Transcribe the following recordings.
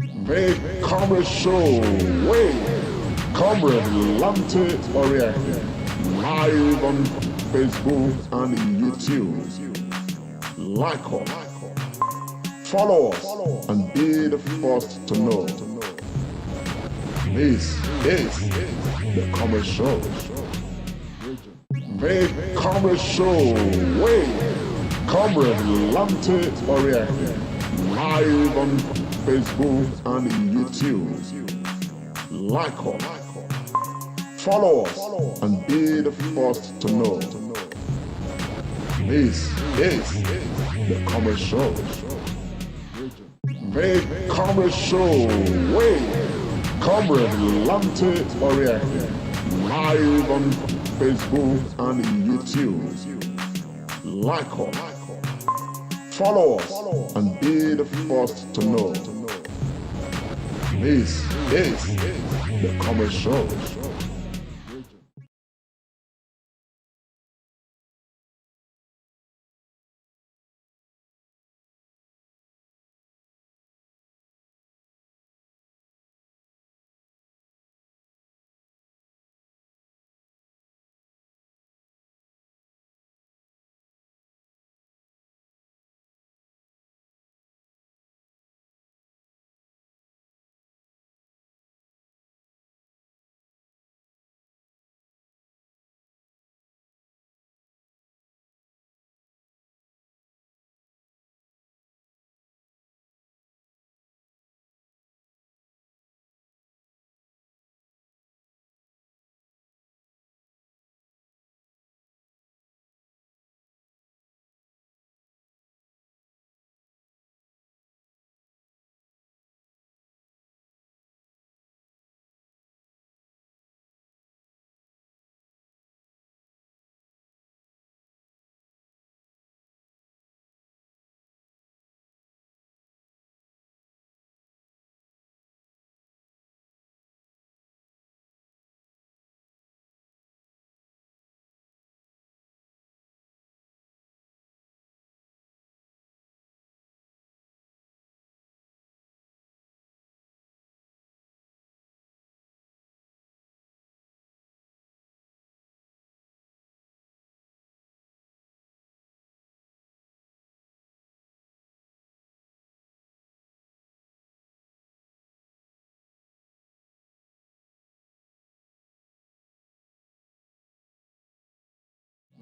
Make Comrade Show with Comrade Lante Oriaki live on Facebook and YouTube. Like us, follow us, and be the first to know. This is the Comrade Show. Make Comrade Show with Comrade Lante Oriaki live on Facebook and YouTube. Like us, follow us, and be the first to know. This is the Comrade Show. Make Comrade Show with Comrade Lante Oriaki live on Facebook and YouTube. Like us, follow us, and be the first to know. This is the Comrade Show.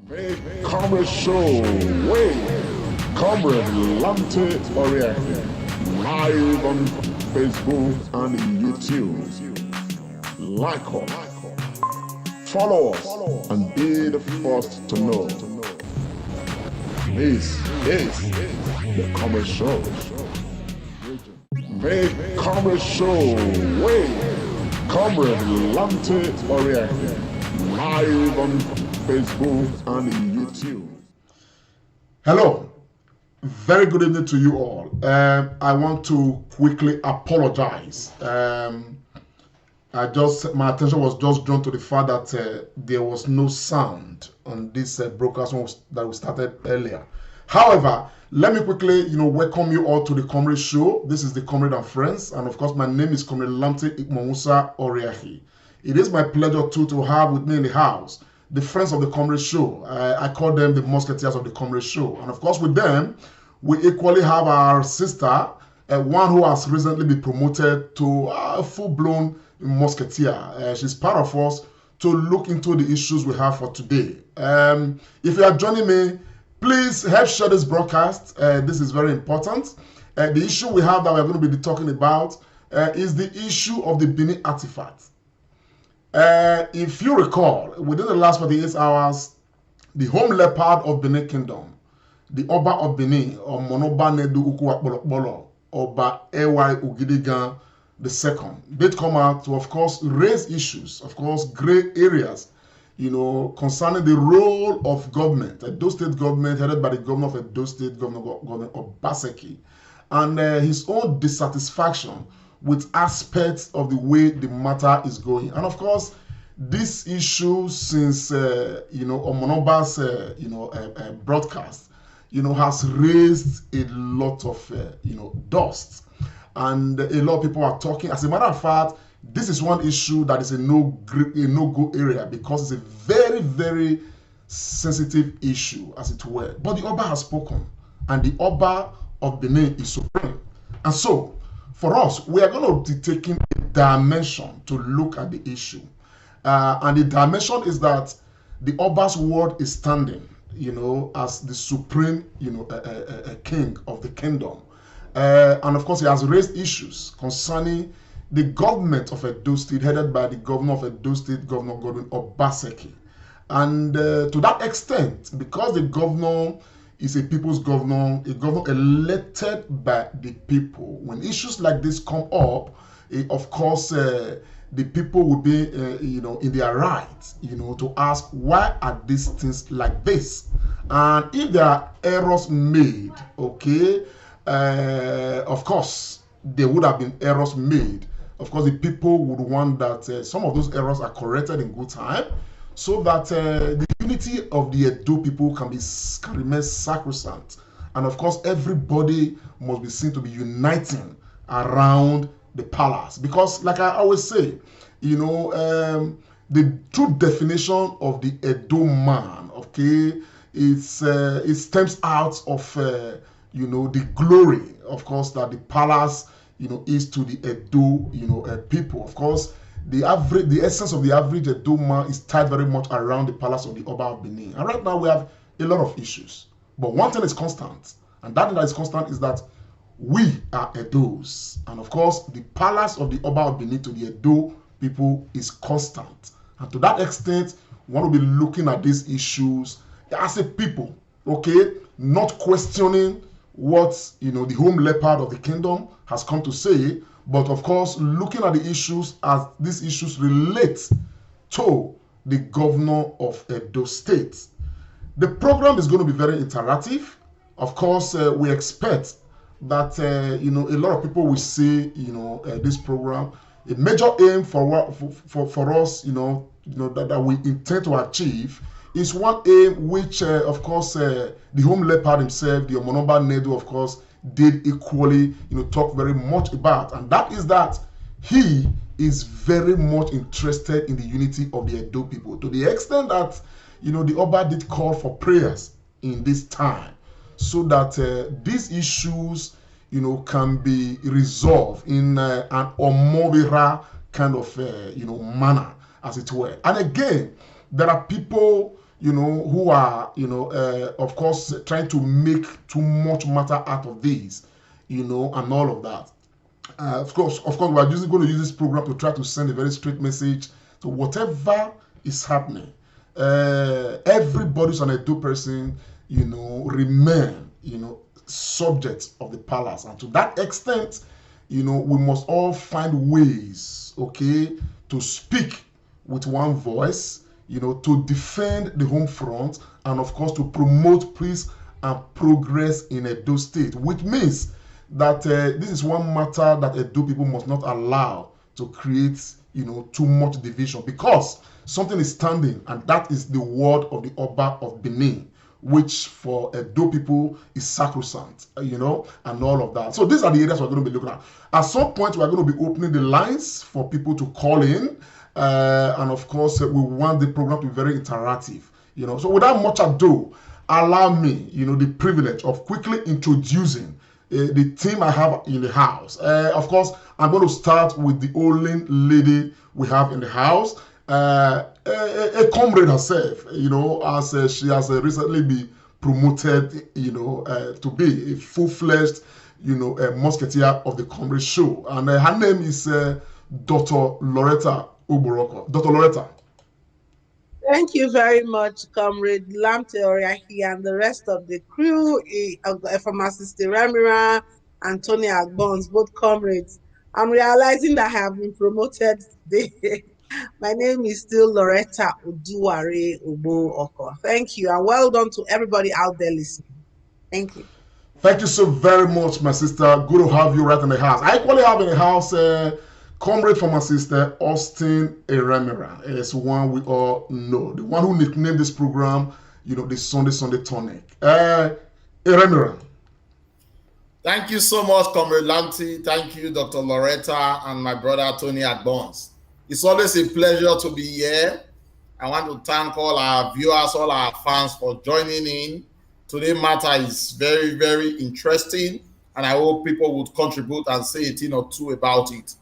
Make Comrade Show with Comrade Lante Oriaki live on Facebook and YouTube. Like us, follow us, and be the first to know. This is the Comrade Show. Make Comrade Show with Comrade Lante Oriaki live on Facebook and YouTube. Hello, very good evening to you all. I want to quickly apologize. My attention was just drawn to the fact that there was no sound on this broadcast that we started earlier. However, let me quickly, welcome you all to the Comrade Show. This is the Comrade and Friends, and of course, my name is Comrade Lamte Ikmongusa Oriahi. It is my pleasure to have with me in the house the friends of the Comrade Show. I call them the Musketeers of the Comrade Show. And of course, with them, we equally have our sister, one who has recently been promoted to a full-blown Musketeer. She's part of us to look into the issues we have for today. If you are joining me, please help share this broadcast. This is very important. The issue we have that we're going to be talking about is the issue of the Benin Artefacts. If you recall, within the last 48 hours, the home leopard of Benin Kingdom, the Oba of Benin, or Monoba Nedu Ukuwakbolokbolo, Oba Ewa Ugidigan II, did come out to, of course, raise issues, of course, gray areas, concerning the role of government, Edo State government, headed by the governor of Edo State, Governor Obaseki, and his own dissatisfaction with aspects of the way the matter is going. And of course, this issue since, Omonoba's, broadcast, has raised a lot of, dust. and a lot of people are talking. As a matter of fact, this is one issue that is a no-go area because it's a very, very sensitive issue, as it were. But the Oba has spoken, and the Oba of Benin is supreme. And so, for us, we are going to be taking a dimension to look at the issue. And the dimension is that the Oba's word is standing, as the supreme, king of the kingdom. And of course, he has raised issues concerning the government of Edo State, headed by the governor of Edo State, Governor Godwin Obaseki. And to that extent, because the governor is a people's governor, a governor elected by the people, when issues like this come up, of course, the people will be, in their right, to ask, why are these things like this? And if there are errors made, okay, of course, there would have been errors made. Of course, the people would want that some of those errors are corrected in good time, so that the unity of the Edo people can remain sacrosanct. And of course, everybody must be seen to be uniting around the palace. Because, like I always say, the true definition of the Edo man, okay, it stems out of the glory, of course, that the palace is to the Edo people. Of course, the essence of the average Edo man is tied very much around the palace of the Oba of Benin. And right now we have a lot of issues, but one thing is constant, and that thing that is constant is that we are Edos, and of course the palace of the Oba of Benin to the Edo people is constant. And to that extent, we want to be looking at these issues as a people, okay, not questioning what the home leopard of the kingdom has come to say, but of course looking at the issues as these issues relate to the governor of Edo State. The program is going to be very interactive. Of course, we expect that a lot of people will see this program. A major aim for us, that we intend to achieve is one aim which, of course, the home leopard himself, the Omonomba Nedo, of course, did equally, talk very much about, and that is that he is very much interested in the unity of the Edo people, to the extent that, the Oba did call for prayers in this time, so that these issues, can be resolved in an Omobira kind of, manner, as it were. And again, there are people, who are, of course, trying to make too much matter out of this, and all of that. Of course, we are just going to use this program to try to send a very straight message to whatever is happening. Everybody's an Edo person, remain, subjects of the palace. And to that extent, we must all find ways, okay, to speak with one voice, to defend the home front, and of course to promote peace and progress in Edo State, which means that this is one matter that Edo people must not allow to create, too much division, because something is standing, and that is the word of the Oba of Benin, which for Edo people is sacrosanct, and all of that. So these are the areas we're going to be looking at. At some point, we're going to be opening the lines for people to call in, and of course, we want the program to be very interactive, So without much ado, allow me, the privilege of quickly introducing the team I have in the house. Of course, I'm going to start with the only lady we have in the house, a comrade herself, as she has recently been promoted, to be a full-fledged, musketeer of the comrade show. And her name is Dr. Loretta Oboroko. Dr. Loretta. Thank you very much, Comrade Lamte Oriahi and the rest of the crew, Pharmacist Remira and Tony Agbons, both comrades. I'm realizing that I have been promoted today. My name is still Loretta Oduware Obo Oko. Thank you, and well done to everybody out there listening. Thank you. Thank you so very much, my sister. Good to have you right in the house. I equally have in the house comrade from my sister, Austin Eremira. It's one we all know. The one who nicknamed this program, the Sunday Tonic. Eremira. Thank you so much, Comrade Lanti. Thank you, Dr. Loretta, and my brother Tony Agbons. It's always a pleasure to be here. I want to thank all our viewers, all our fans for joining in. Today's matter is very, very interesting, and I hope people would contribute and say a thing or two about it.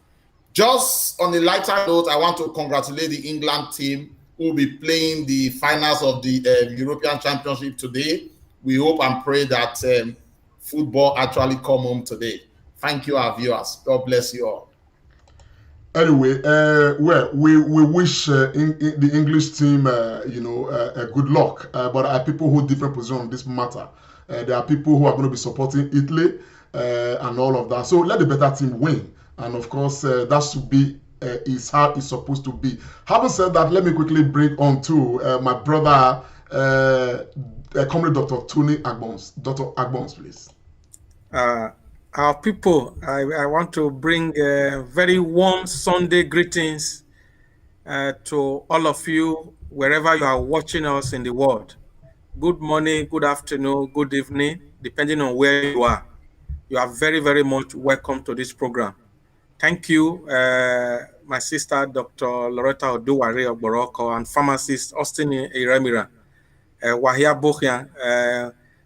Just on a lighter note, I want to congratulate the England team who will be playing the finals of the European Championship today. We hope and pray that football actually come home today. Thank you, our viewers. God bless you all. Anyway, well, we wish the English team, good luck. But there are people who different position on this matter. There are people who are going to be supporting Italy and all of that. So let the better team win. And of course, that should be is how it's supposed to be. Having said that, let me quickly bring on to my brother, Comrade Dr. Tony Agbons. Dr. Agbons, please. Our people, I want to bring very warm Sunday greetings to all of you, wherever you are watching us in the world. Good morning, good afternoon, good evening, depending on where you are. You are very, very much welcome to this program. Thank you, my sister, Dr. Loretta Oduwari Ogboroko, and pharmacist Austin Iremira, Wahia Bokian.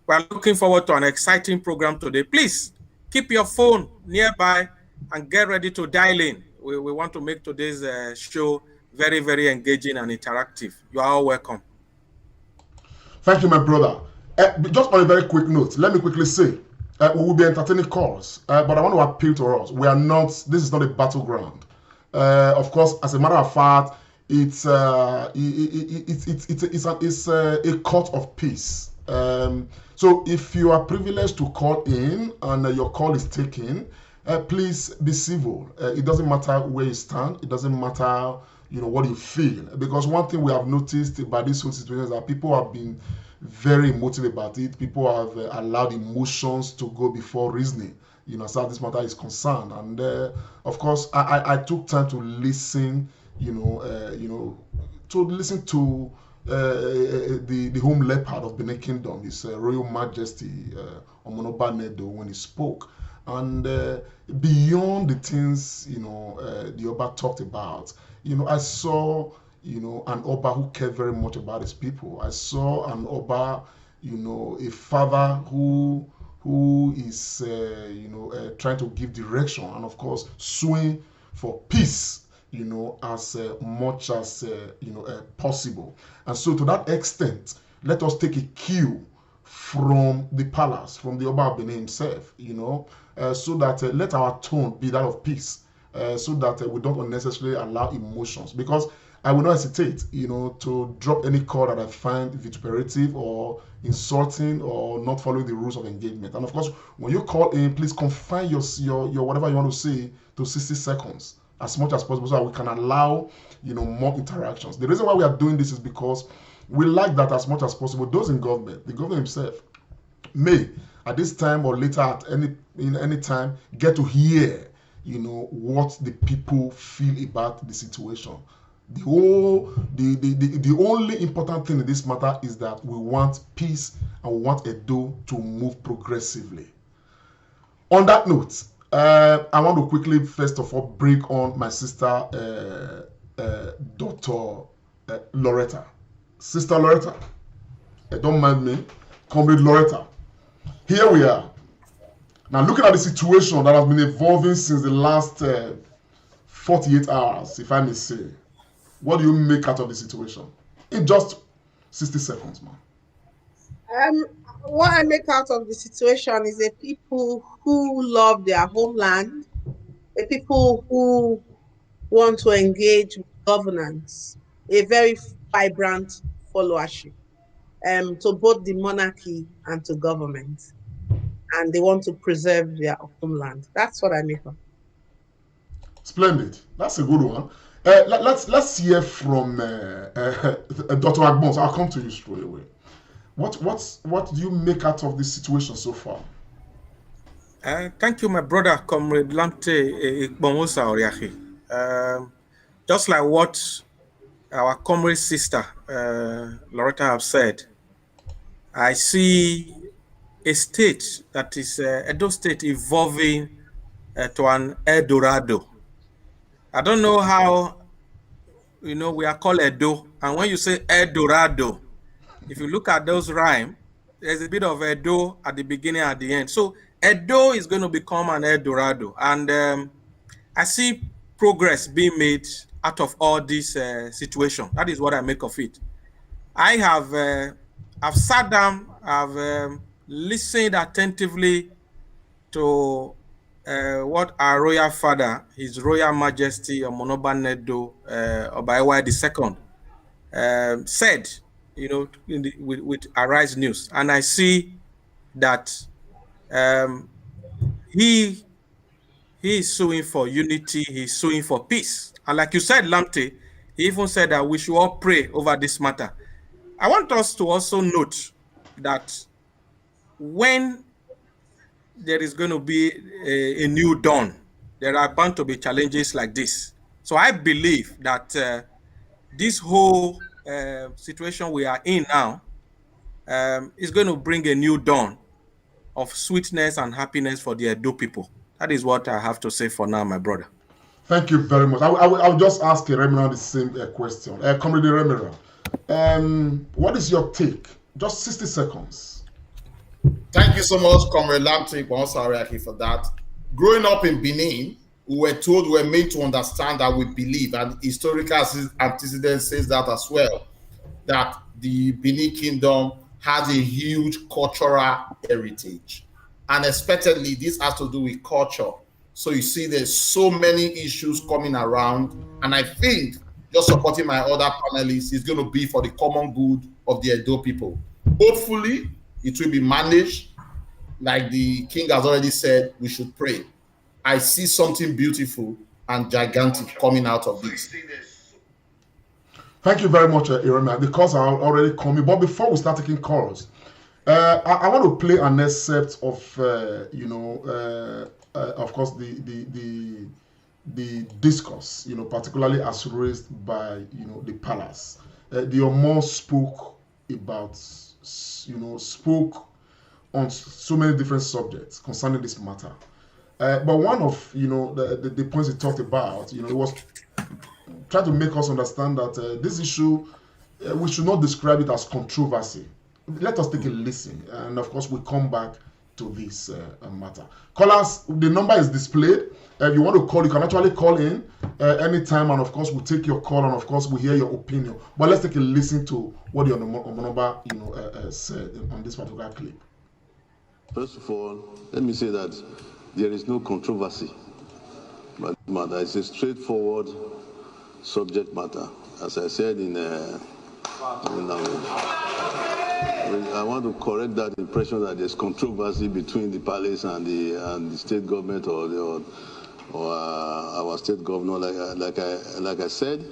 We are looking forward to an exciting program today. Please keep your phone nearby and get ready to dial in. We want to make today's show very, very engaging and interactive. You are all welcome. Thank you, my brother. Just on a very quick note, let me quickly say, we will be entertaining calls, but I want to appeal to us. We are not, this is not a battleground. Of course, as a matter of fact, it's a court of peace. So if you are privileged to call in and your call is taken, please be civil. It doesn't matter where you stand. It doesn't matter, what you feel. Because one thing we have noticed by this whole situation is that people have been very emotive about it. People have allowed emotions to go before reasoning, as far as this matter is concerned. And of course, I took time to listen, to listen to the home leopard of Benin Kingdom, His Royal Majesty Omonoba Nedo, when he spoke. And beyond the things, the Oba talked about, I saw, an Oba who cared very much about his people. I saw an Oba, a father who is, trying to give direction and, of course, suing for peace, as much as, possible. And so to that extent, let us take a cue from the palace, from the Oba of Benin himself, so that let our tone be that of peace, so that we don't unnecessarily allow emotions. Because I will not hesitate, to drop any call that I find vituperative or insulting or not following the rules of engagement. And of course, when you call in, please confine your whatever you want to say to 60 seconds as much as possible, so that we can allow, more interactions. The reason why we are doing this is because we like that as much as possible. Those in government, the governor himself, may at this time or later at any time get to hear, what the people feel about the situation. The only important thing in this matter is that we want peace and we want Edo to move progressively. On that note, I want to quickly, first of all, bring on my sister, Dr. Loretta. Sister Loretta, don't mind me, Comrade Loretta. Here we are. Now, looking at the situation that has been evolving since the last 48 hours, if I may say, what do you make out of the situation? In just 60 seconds, man. What I make out of the situation is a people who love their homeland, a people who want to engage with governance, a very vibrant followership to both the monarchy and to government. And they want to preserve their homeland. That's what I make of. Splendid. That's a good one. Let's hear from Dr. Agbons. I'll come to you straight away. What do you make out of this situation so far? Thank you, my brother, Comrade Lamte Ikbomosa Oriahi. Just like what our comrade sister Loretta have said, I see a state that is Edo State evolving to an El Dorado. I don't know how, we are called Edo, and when you say El Dorado, if you look at those rhyme, there's a bit of Edo at the beginning and at the end. So Edo is going to become an El Dorado, and I see progress being made out of all this situation. That is what I make of it. I have I've sat down, I've listened attentively to what our royal father, His Royal Majesty Omonoba Nedo Oba II, said, with Arise News, and I see that he is suing for unity, he's suing for peace, and like you said, Lamte, he even said that we should all pray over this matter. I want us to also note that when there is going to be a new dawn, there are bound to be challenges like this. So I believe that this whole situation we are in now is going to bring a new dawn of sweetness and happiness for the Edo people. That is what I have to say for now, my brother. Thank you very much. I'll just ask Remira the same question. Comrade Remira, what is your take? Just 60 seconds. Thank you so much, Comrade Lamte, for that. Growing up in Benin, we were made to understand that we believe, and historical antecedent says that as well, that the Benin Kingdom has a huge cultural heritage. And expectedly, this has to do with culture. So you see, there's so many issues coming around. And I think just supporting my other panelists is going to be for the common good of the Edo people. Hopefully, it will be managed. Like the king has already said, we should pray. I see something beautiful and gigantic coming out of this. Thank you very much, Irema. The calls are already coming. But before we start taking calls, I want to play an excerpt of, of course, the discourse, particularly as raised by, the palace. The Omo spoke about, spoke on so many different subjects concerning this matter. But one of, the points he talked about, it was trying to make us understand that this issue, we should not describe it as controversy. Let us take a listen, and of course, we come back to this matter. Callers, the number is displayed. If you want to call, you can actually call in anytime, and of course, we'll take your call, and of course, we'll hear your opinion. But let's take a listen to what the Omonoba, said on this particular clip. First of all, let me say that there is no controversy. But it's a straightforward subject matter. As I said in I want to correct that impression that there's controversy between the palace and the state government or our state governor. Like I said,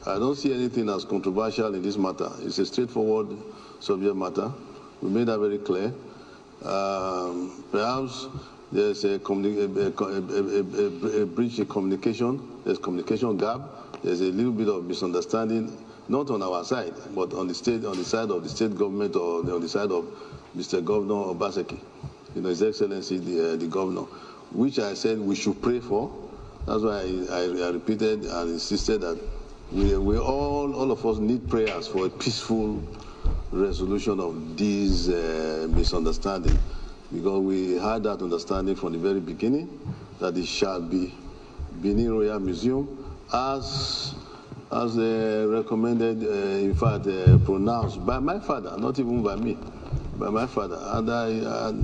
I don't see anything as controversial in this matter. It's a straightforward subject matter. We made that very clear. Perhaps there's a breach in communication. There's communication gap. There's a little bit of misunderstanding, not on our side, but on the side of the state government or on the side of Mr. Governor Obaseki, His Excellency the Governor, which I said we should pray for. That's why I repeated and insisted that we all of us need prayers for a peaceful resolution of these misunderstanding, because we had that understanding from the very beginning that it shall be Benin Royal Museum as recommended, in fact, pronounced by my father, not even by me, by my father, and I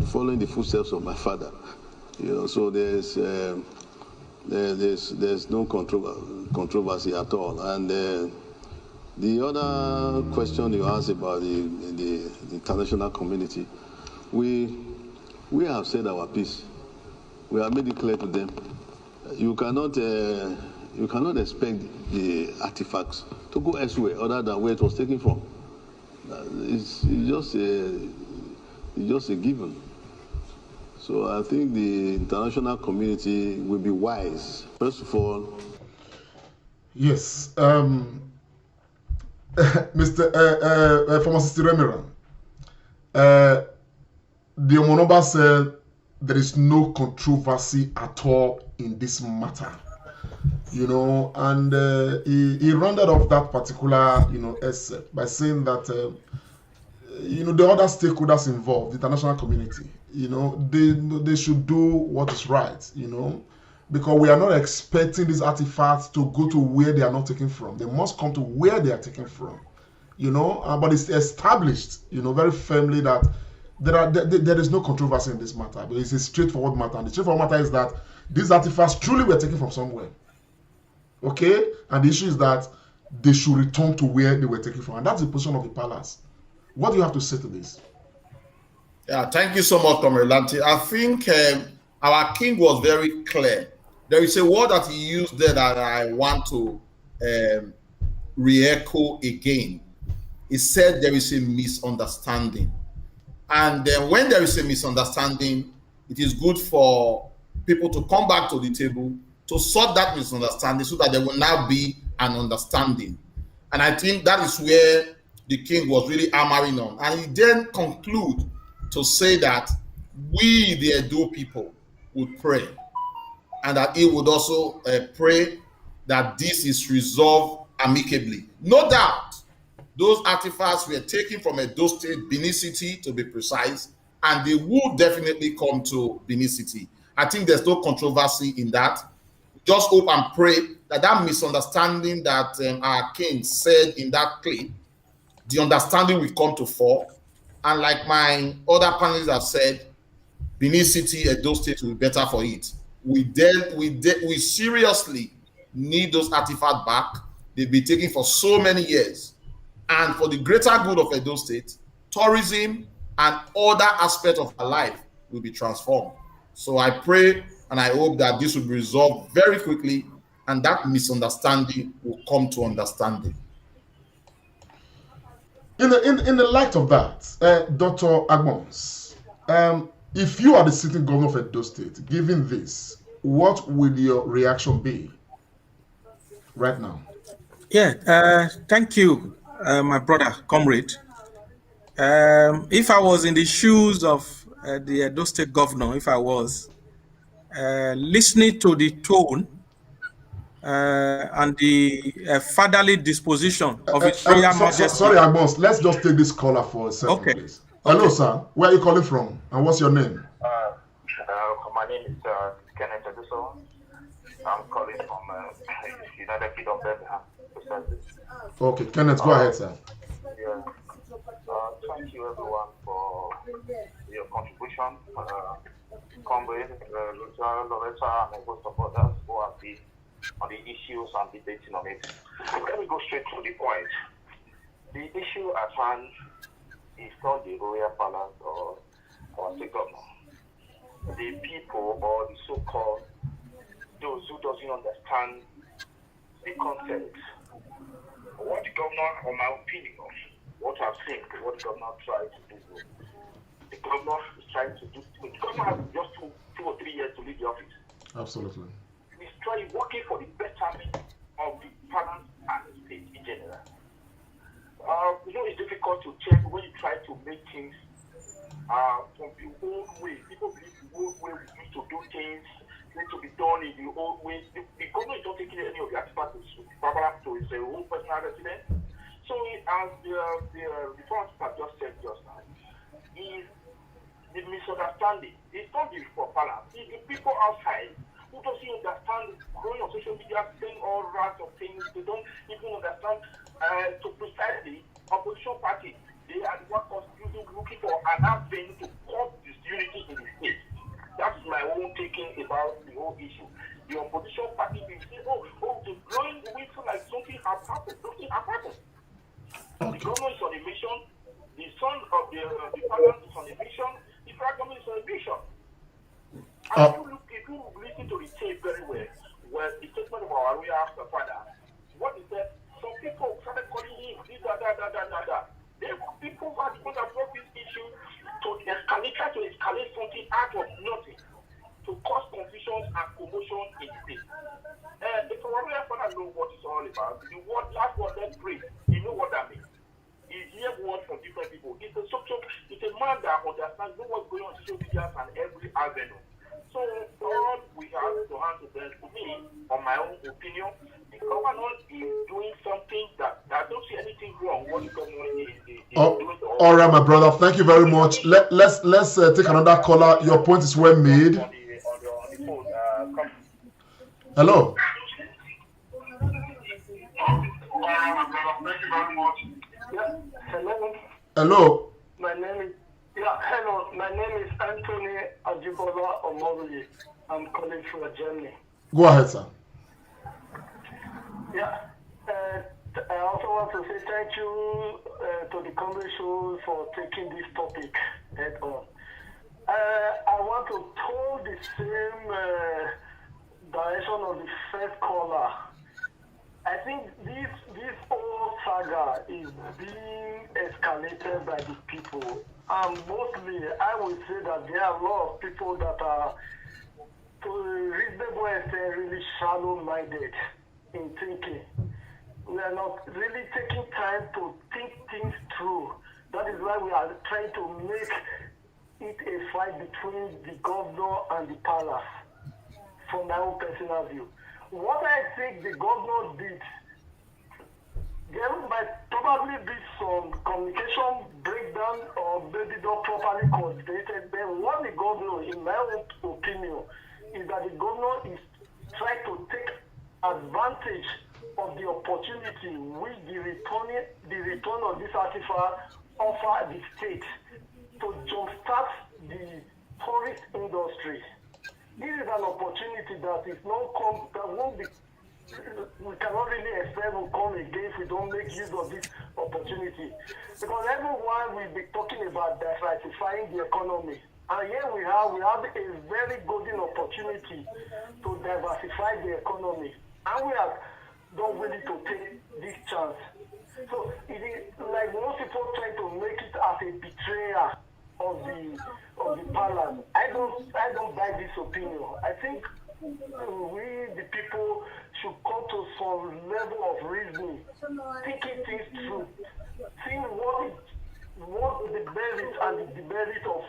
following the footsteps of my father. So there's no controversy at all. And the other question you asked about the international community, we have said our piece. We have made it clear to them. You cannot expect the artifacts to go elsewhere other than where it was taken from. It's just a given. So I think the international community will be wise. First of all, yes, Mr. Pharmacist Remira, the Omonoba said there is no controversy at all in this matter. And he rounded off that particular, essay by saying that, the other stakeholders involved, the international community, they should do what is right, because we are not expecting these artifacts to go to where they are not taken from. They must come to where they are taken from, but it's established, very firmly that there is no controversy in this matter. But it's a straightforward matter. And the straightforward matter is that these artifacts truly were taken from somewhere. Okay? And the issue is that they should return to where they were taken from. And that's the position of the palace. What do you have to say to this? Yeah, thank you so much, Comrade Lanti. I think our king was very clear. There is a word that he used there that I want to re-echo again. He said there is a misunderstanding. And when there is a misunderstanding, it is good for people to come back to the table to sort that misunderstanding so that there will now be an understanding. And I think that is where the king was really hammering on. And he then conclude to say that we, the Edo people, would pray. And that he would also pray that this is resolved amicably. No doubt, those artifacts were taken from Edo State, Benin City to be precise, and they will definitely come to Benin City. I think there's no controversy in that. Just hope and pray that that misunderstanding that our king said in that clip, the understanding will come to fore. And like my other panelists have said, Benin City, Edo State will be better for it. We seriously need those artifacts back. They've been taken for so many years. And for the greater good of Edo State, tourism and other aspects of our life will be transformed. So I pray and I hope that this will be resolved very quickly and that misunderstanding will come to understanding. In the light of that, Dr. Agbons, if you are the sitting governor of Edo State, given this, what will your reaction be right now? Yeah, thank you, my brother, comrade. If I was in the shoes of the Edo State governor, if I was listening to the tone and the fatherly disposition of His Royal Majesty. Sorry, Agbons, let's just take this caller for a second, okay. Please. Hello, sir. Where are you calling from? And what's your name? My name is Kenneth Aduso. I'm calling from United Kingdom, Benin. Okay, Kenneth, go ahead, sir. Yeah. Thank you, everyone, for your contribution. Comrade, Loretta, and a host of others who have been on the issues and debating on it. Let me go straight to the point. The issue at hand is not the royal palace or state governor. The people or the so-called, those who doesn't understand the concept. What the governor, or my opinion, what I've seen, what the governor tried to do. The governor is trying to do, the governor has just two or 3 years to leave the office. Absolutely. He's trying, working for the betterment of the palace and the state in general. It's difficult to check when you try to make things from the old way. People believe the old way we used to do things need to be done in the old way. The government is not taking any of the artifacts to his own personal residence. So as the reforms have just said just now, is the misunderstanding. It's not the palace. It's the people outside who doesn't understand, growing on social media, saying all sorts of things. They don't even understand to precisely opposition party. They are the ones looking for an avenue to cause disunity in the state. That's my own thinking about the whole issue. The opposition party will say, the blowing the whistle like something has happened. Nothing has happened. The government is on a mission. The son of the parliament is on a mission. The federal government is on a mission. And if you listen to the tape very well, the statement of our royal father, what he said, some people started calling him this, that. There were people who are the ones that brought this issue to escalate, try to escalate something out of nothing, to cause confusion and commotion in the state. If our royal father knows what it's all about, the word, last word, let's pray. You know what that means. He hear words from different people. It's a man that understands what's going on in social media and every avenue. So all we have to handle then, to me, on my own opinion, the governor is doing something that I don't see anything wrong. What the governor is doing. All right, my brother. Thank you very much. Let's take another caller. Your point is well made. On the phone, Hello. Thank you very much. Yeah. Hello. Hello. My name is Anthony Ajibola Omori. I'm calling from Germany. Go ahead, sir. Yeah. I also want to say thank you to the Congress for taking this topic head on. I want to throw the same direction of the first caller. I think this whole saga is being escalated by the people. And mostly, I would say that there are a lot of people that are, to a reasonable extent, really shallow-minded in thinking. We are not really taking time to think things through. That is why we are trying to make it a fight between the governor and the palace, from my own personal view. What I think the governor did, there might probably be some communication breakdown or maybe not properly coordinated. Then what the governor, in my own opinion, is that the governor is trying to take advantage of the opportunity which the return of this artifact offer the state to jumpstart the tourist industry. This is an opportunity that is that won't be, we cannot really expect will come again if we don't make use of this opportunity. Because everyone will be talking about diversifying the economy. And here we have a very golden opportunity to diversify the economy. And we are not willing to take this chance. So it is like most people trying to make it as a betrayal of the palace. I don't buy this opinion. I think we, the people, should come to some level of reasoning, thinking things through, seeing what the merits and the demerit of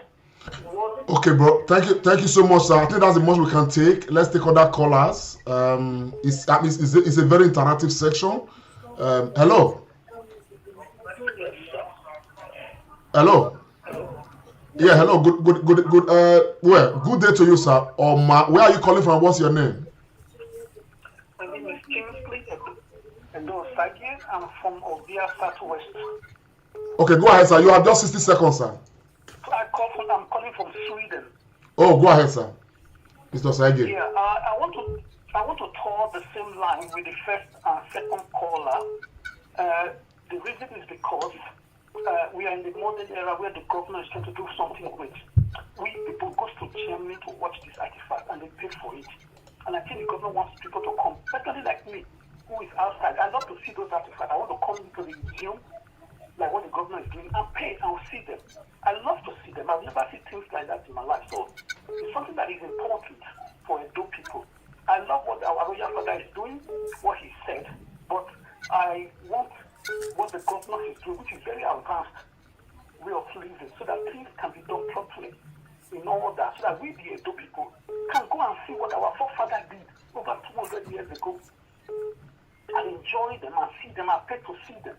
what. Okay, bro. Thank you so much, sir. I think that's the most we can take. Let's take other callers. It's a very interactive section. Hello. Hello. Yeah, hello. Good. Good day to you, sir. Where are you calling from? What's your name? My name is Kingsley Edo Sagi. I'm from Obia Southwest. Okay, go ahead, sir. You have just 60 seconds, sir. I'm calling from Sweden. Oh, go ahead, sir. Mr. Sagi. Yeah, I want to tour the same line with the first and second caller. The reason is because we are in the modern era where the government is trying to do something with. People go to Germany to watch this artifact and they pay for it. And I think the government wants people to come, especially like me, who is outside. I love to see those artifacts. I want to come into the museum, like what the government is doing, and pay and see them. I love to see them. I've never seen things like that in my life. So it's something that is important for Edo people. I love what our royal father is doing, what he said, but I want what the government is doing, which is very advanced way of living, so that things can be done properly in order, so that we, the Edo people, can go and see what our forefathers did over 200 years ago and enjoy them and see them and pay to see them.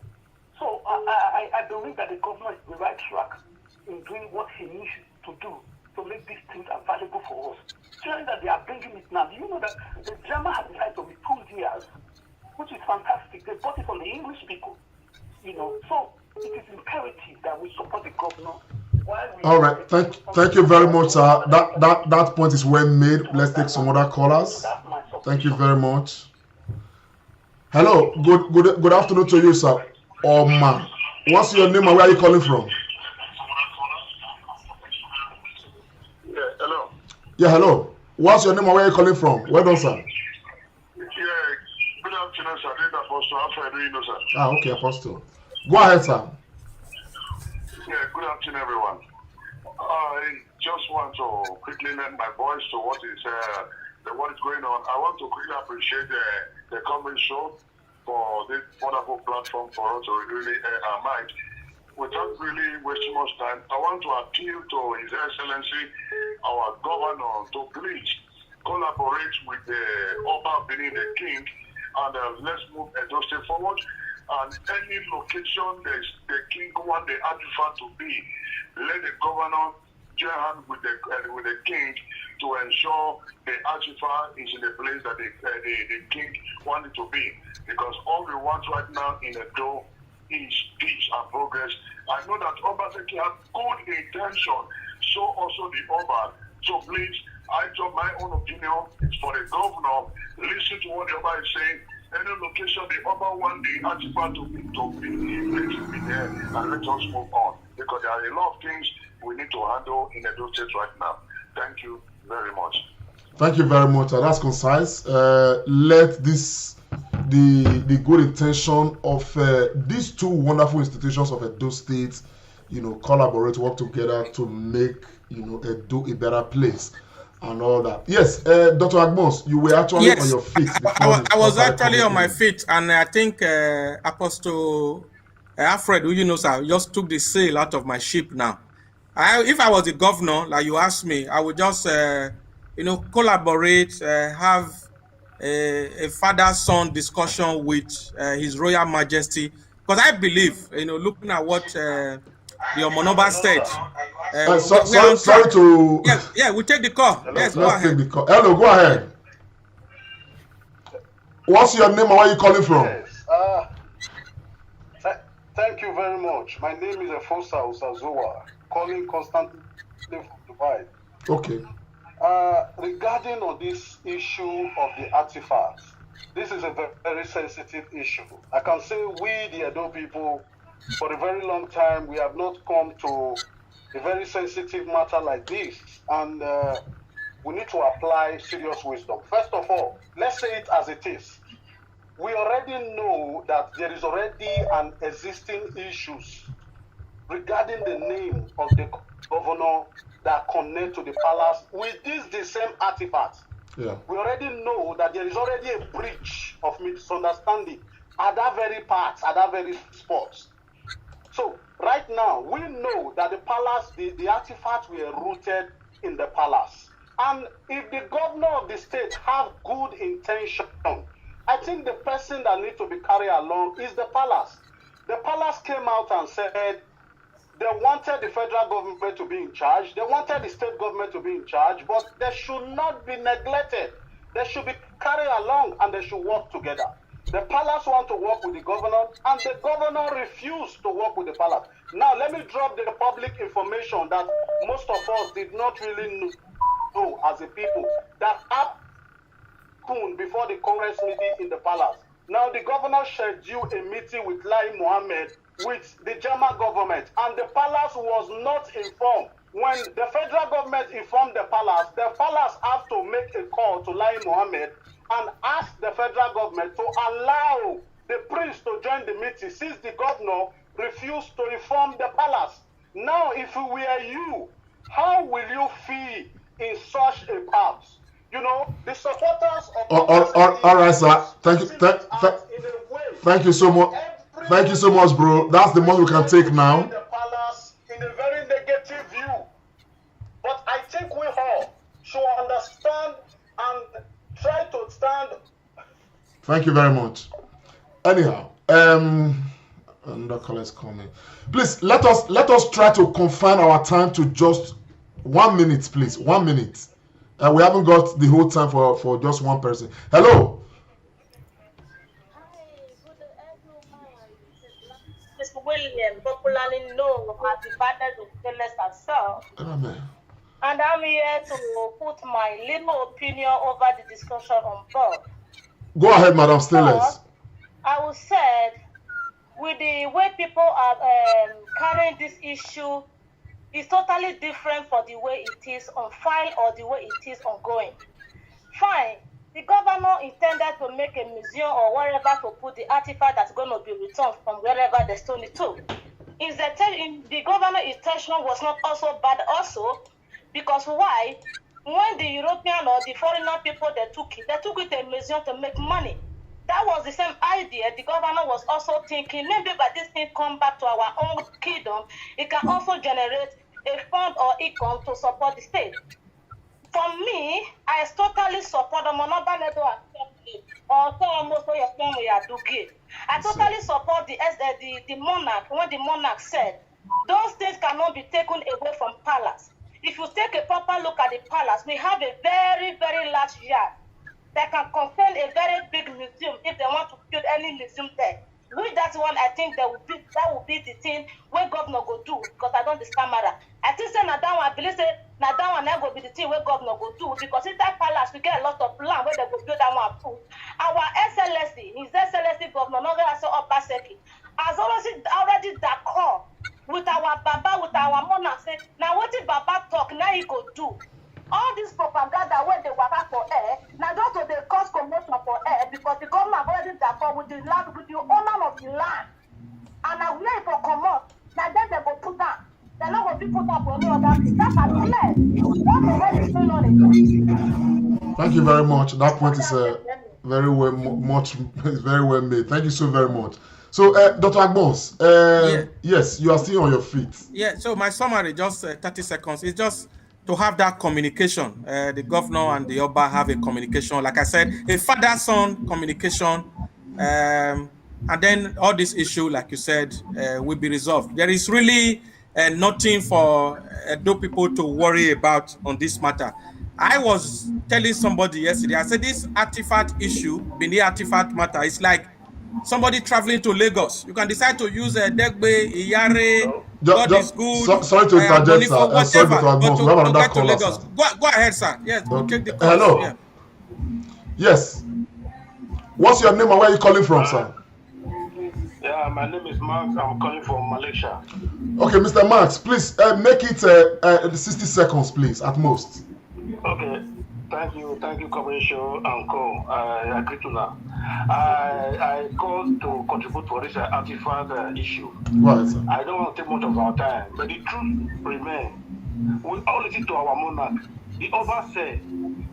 So I believe that the government is the right track in doing what he needs to do to make these things available for us. Showing that they are bringing it now. Do you know that the German has decided to be 2 years, which is fantastic. They bought it from the English people, So it is imperative that we support the governor. All right, thank you very much, sir. That point is well made. Let's take some other callers. Thank you very much. Hello, good afternoon to you, sir. Ma, what's your name and where are you calling from? Yeah, hello. Yeah, hello. What's your name and where are you calling from? Well done, sir. Yeah, good afternoon, sir. This is Apostle. How are you doing, sir? Okay, Apostle. Go ahead, sir. Yeah, good afternoon, everyone. I just want to quickly lend my voice to what is going on. I want to quickly appreciate the comment show for this wonderful platform for us to really air our mind. without really wasting much time, I want to appeal to His Excellency, our governor, to please collaborate with the Oba of Benin, the king, and let's move Edo State forward. And any location the king want the artifact to be, let the governor join hands with the king to ensure the artifact is in the place that the king wanted to be. Because all we want right now in Edo is peace and progress. I know that Obaseki has good intention, so also the Oba. So please, I drop my own opinion for the governor. Listen to what the Oba is saying. Any location the Oba want the artifact to be, let it be there, and let us move on. Because there are a lot of things we need to handle in Edo State right now. Thank you very much. Thank you very much. That's concise. Let this the good intention of these two wonderful institutions of Edo State, collaborate, work together to make Edo a better place and all that. Yes, Dr. Agbons, you were actually on your feet. I was actually on my feet, and I think Apostle Alfred, who sir, just took the sail out of my ship now. If I was the governor, like you asked me, I would just collaborate, have a father-son discussion with His Royal Majesty, because I believe, looking at what the Omonoba said, sorry to... Yeah, we take the call. Yes, go ahead. Take the call. Hello, go ahead. What's your name and where are you calling from? Yes, thank you very much. My name is Efosa Usazowa, calling constantly from Dubai. Okay. Regarding on this issue of the artifacts, this is a very sensitive issue. I can say we, the Edo people, for a very long time, we have not come to a very sensitive matter like this, and we need to apply serious wisdom. First of all, let's say it as it is. We already know that there is already an existing issues regarding the name of the governor that connect to the palace with the same artifacts. Yeah. We already know that there is already a breach of misunderstanding at that very part, at that very spot. So right now, we know that the palace, the artifacts were rooted in the palace. And if the governor of the state have good intention, I think the person that needs to be carried along is the palace. The palace came out and said they wanted the federal government to be in charge. They wanted the state government to be in charge, but they should not be neglected. They should be carried along and they should work together. The palace want to work with the governor, and the governor refused to work with the palace. Now, let me drop the public information that most of us did not really know as a people that happened before the Congress meeting in the palace. Now, the governor scheduled a meeting with Lai Mohammed with the German government, and the palace was not informed. When the federal government informed the palace have to make a call to Lai Mohammed and ask the federal government to allow the prince to join the meeting, since the governor refused to inform the palace. Now, if we were you, how will you feel in such a path? The supporters of all right, sir. Thank you. Thank you so much. Thank you so much, bro. That's the most we can take now. The palace in a very negative view. But I think we all should understand and try to stand. Thank you very much. Anyhow, another caller is coming. Please let us try to confine our time to just 1 minute, please. 1 minute. We haven't got the whole time for just one person. Hello. Mr. William, popularly known as the father of Celeste herself. Amen. And I'm here to put my little opinion over the discussion on board. Go ahead, Madam Stainless. I would say, with the way people are carrying this issue, it's totally different from the way it is on file or the way it is ongoing. Fine. The governor intended to make a museum or wherever to put the artifact that's going to be returned from wherever they stole it to. The governor's intention was not also bad also, because why? When the European or the foreigner people, they took it to a museum to make money. That was was the same idea. The governor was also thinking maybe by this thing come back to our own kingdom, it can also generate a fund or income to support the state. For me, I totally support the monobanedo assembly or almost your family are doing. I totally support the monarch when the monarch said those things cannot be taken away from palace. If you take a proper look at the palace, we have a very, very large yard that can contain a very big museum if they want to build any museum there. With that one, I think that will be the thing where governor go do, because I don't understand matter. I think say now that one, I believe say now that one will be the thing where governor go do, because in that palace we get a lot of land where they go build that one too. Our SLSC, His Excellency Governor Nogara Oba Seki, has already d'accord with our Baba, with our monarch, say now what if Baba talk, now he go do. All this propaganda when they were for air, now just so they cause commotion for air because the government already d'accord with the land, with the owner of the land. And now we for commot, now then they go put down. They're not going to be put up for any other thing. That's a clear. What the hell is going on again? Thank you very much. That point is very well made. Thank you so very much. So, Dr. Agbons, yes, you are still on your feet. Yeah, so my summary, just 30 seconds, is just to have that communication. The governor and the Oba have a communication. Like I said, a father-son communication. And then all this issue, like you said, will be resolved. There is really nothing for Edo people to worry about on this matter. I was telling somebody yesterday, I said this artifact issue, Benin artifact matter, is like somebody traveling to Lagos. You can decide to use Degbe, Iyare, God is good. Sorry to interject, sir. Whatever, sorry to Agbons. We have another caller, sir. Go ahead, sir. Yes, take the call. Hello. Yeah. Yes. What's your name and where are you calling from, sir? Yeah, my name is Max. I'm calling from Malaysia. Okay, Mr. Max, please make it 60 seconds, please, at most. Okay. Thank you, Commissioner and Co. I agree to that. I called to contribute for this artifact issue. Right, sir. I don't want to take much of our time, but the truth remains. We all listen to our monarch. The Oba said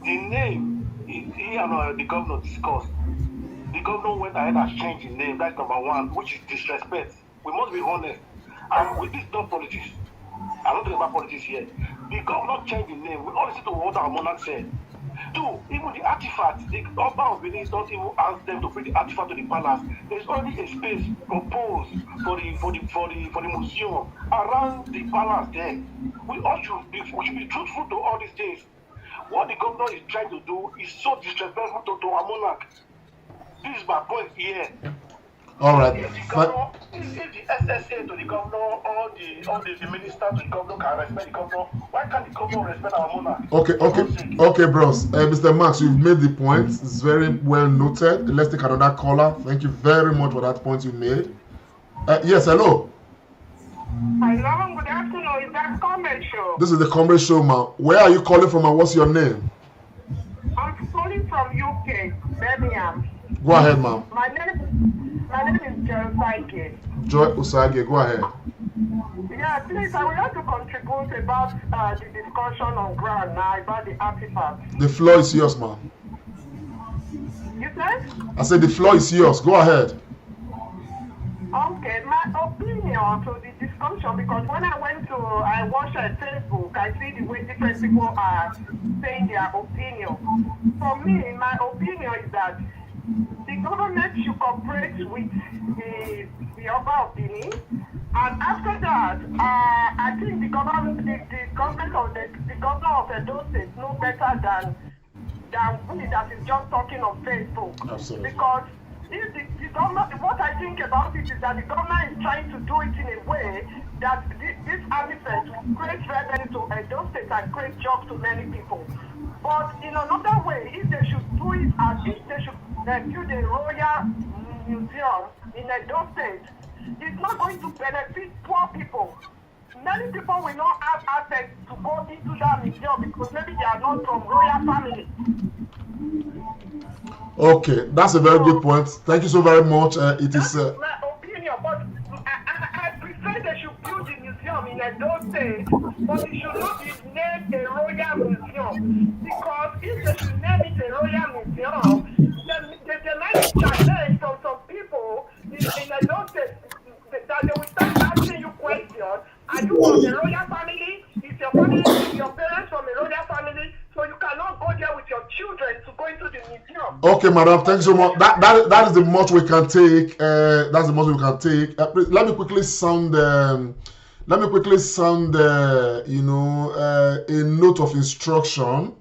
the name he and the governor discussed. The governor went ahead and changed the name. That's number one, which is disrespect. We must be honest. And with this not politics, I'm not talking about politics here. The governor changed the name. We all listen to what our monarch said. Two, even the artifacts, the Oba of Benin don't even ask them to bring the artifact to the palace. There's already a space proposed for the museum around the palace there. We should be truthful to all these things. What the governor is trying to do is so disrespectful to our monarch. This is my point here. All right. If the SSA to the governor or the minister to the governor can respect the governor, why can't the governor respect our monarch? Okay, bros. Mr. Max, you've made the point. It's very well noted. Let's take another caller. Thank you very much for that point you made. Yes, hello. Hello, good afternoon. Is that Comrade Show? This is the Comrade Show, man. Where are you calling from and what's your name? I'm calling from UK, Birmingham. Go ahead, ma'am. My name is Joy Usage. Joy Usage, go ahead. Yeah, please, I would like to contribute about the discussion on ground now about the artifacts. The floor is yours, ma'am. You said? I said the floor is yours. Go ahead. Okay, my opinion to the discussion, because when I watched Facebook, I see the way different people are saying their opinion. For me, my opinion is that the government should cooperate with the Oba of Benin, and after that, I think the government of the governor of Edo State know better than we that is just talking on Facebook. Absolutely. Because if the government, what I think about it is that the government is trying to do it in a way that this artifact will create revenue to Edo State and create jobs to many people. But in another way, if they should do it as if they should build a royal museum in Edo State, it's not going to benefit poor people. Many people will not have access to go into that museum because maybe they are not from royal family. Okay, that's a very good point. Thank you so very much. It is my opinion, but I prefer they should build the museum in Edo State, but it should not be named a royal museum. Because if they should name it a royal museum, then they might challenge to Okay, madam. Thanks so much. That is the much we can take. That's the most we can take. Let me quickly sound. You know, a note of instruction.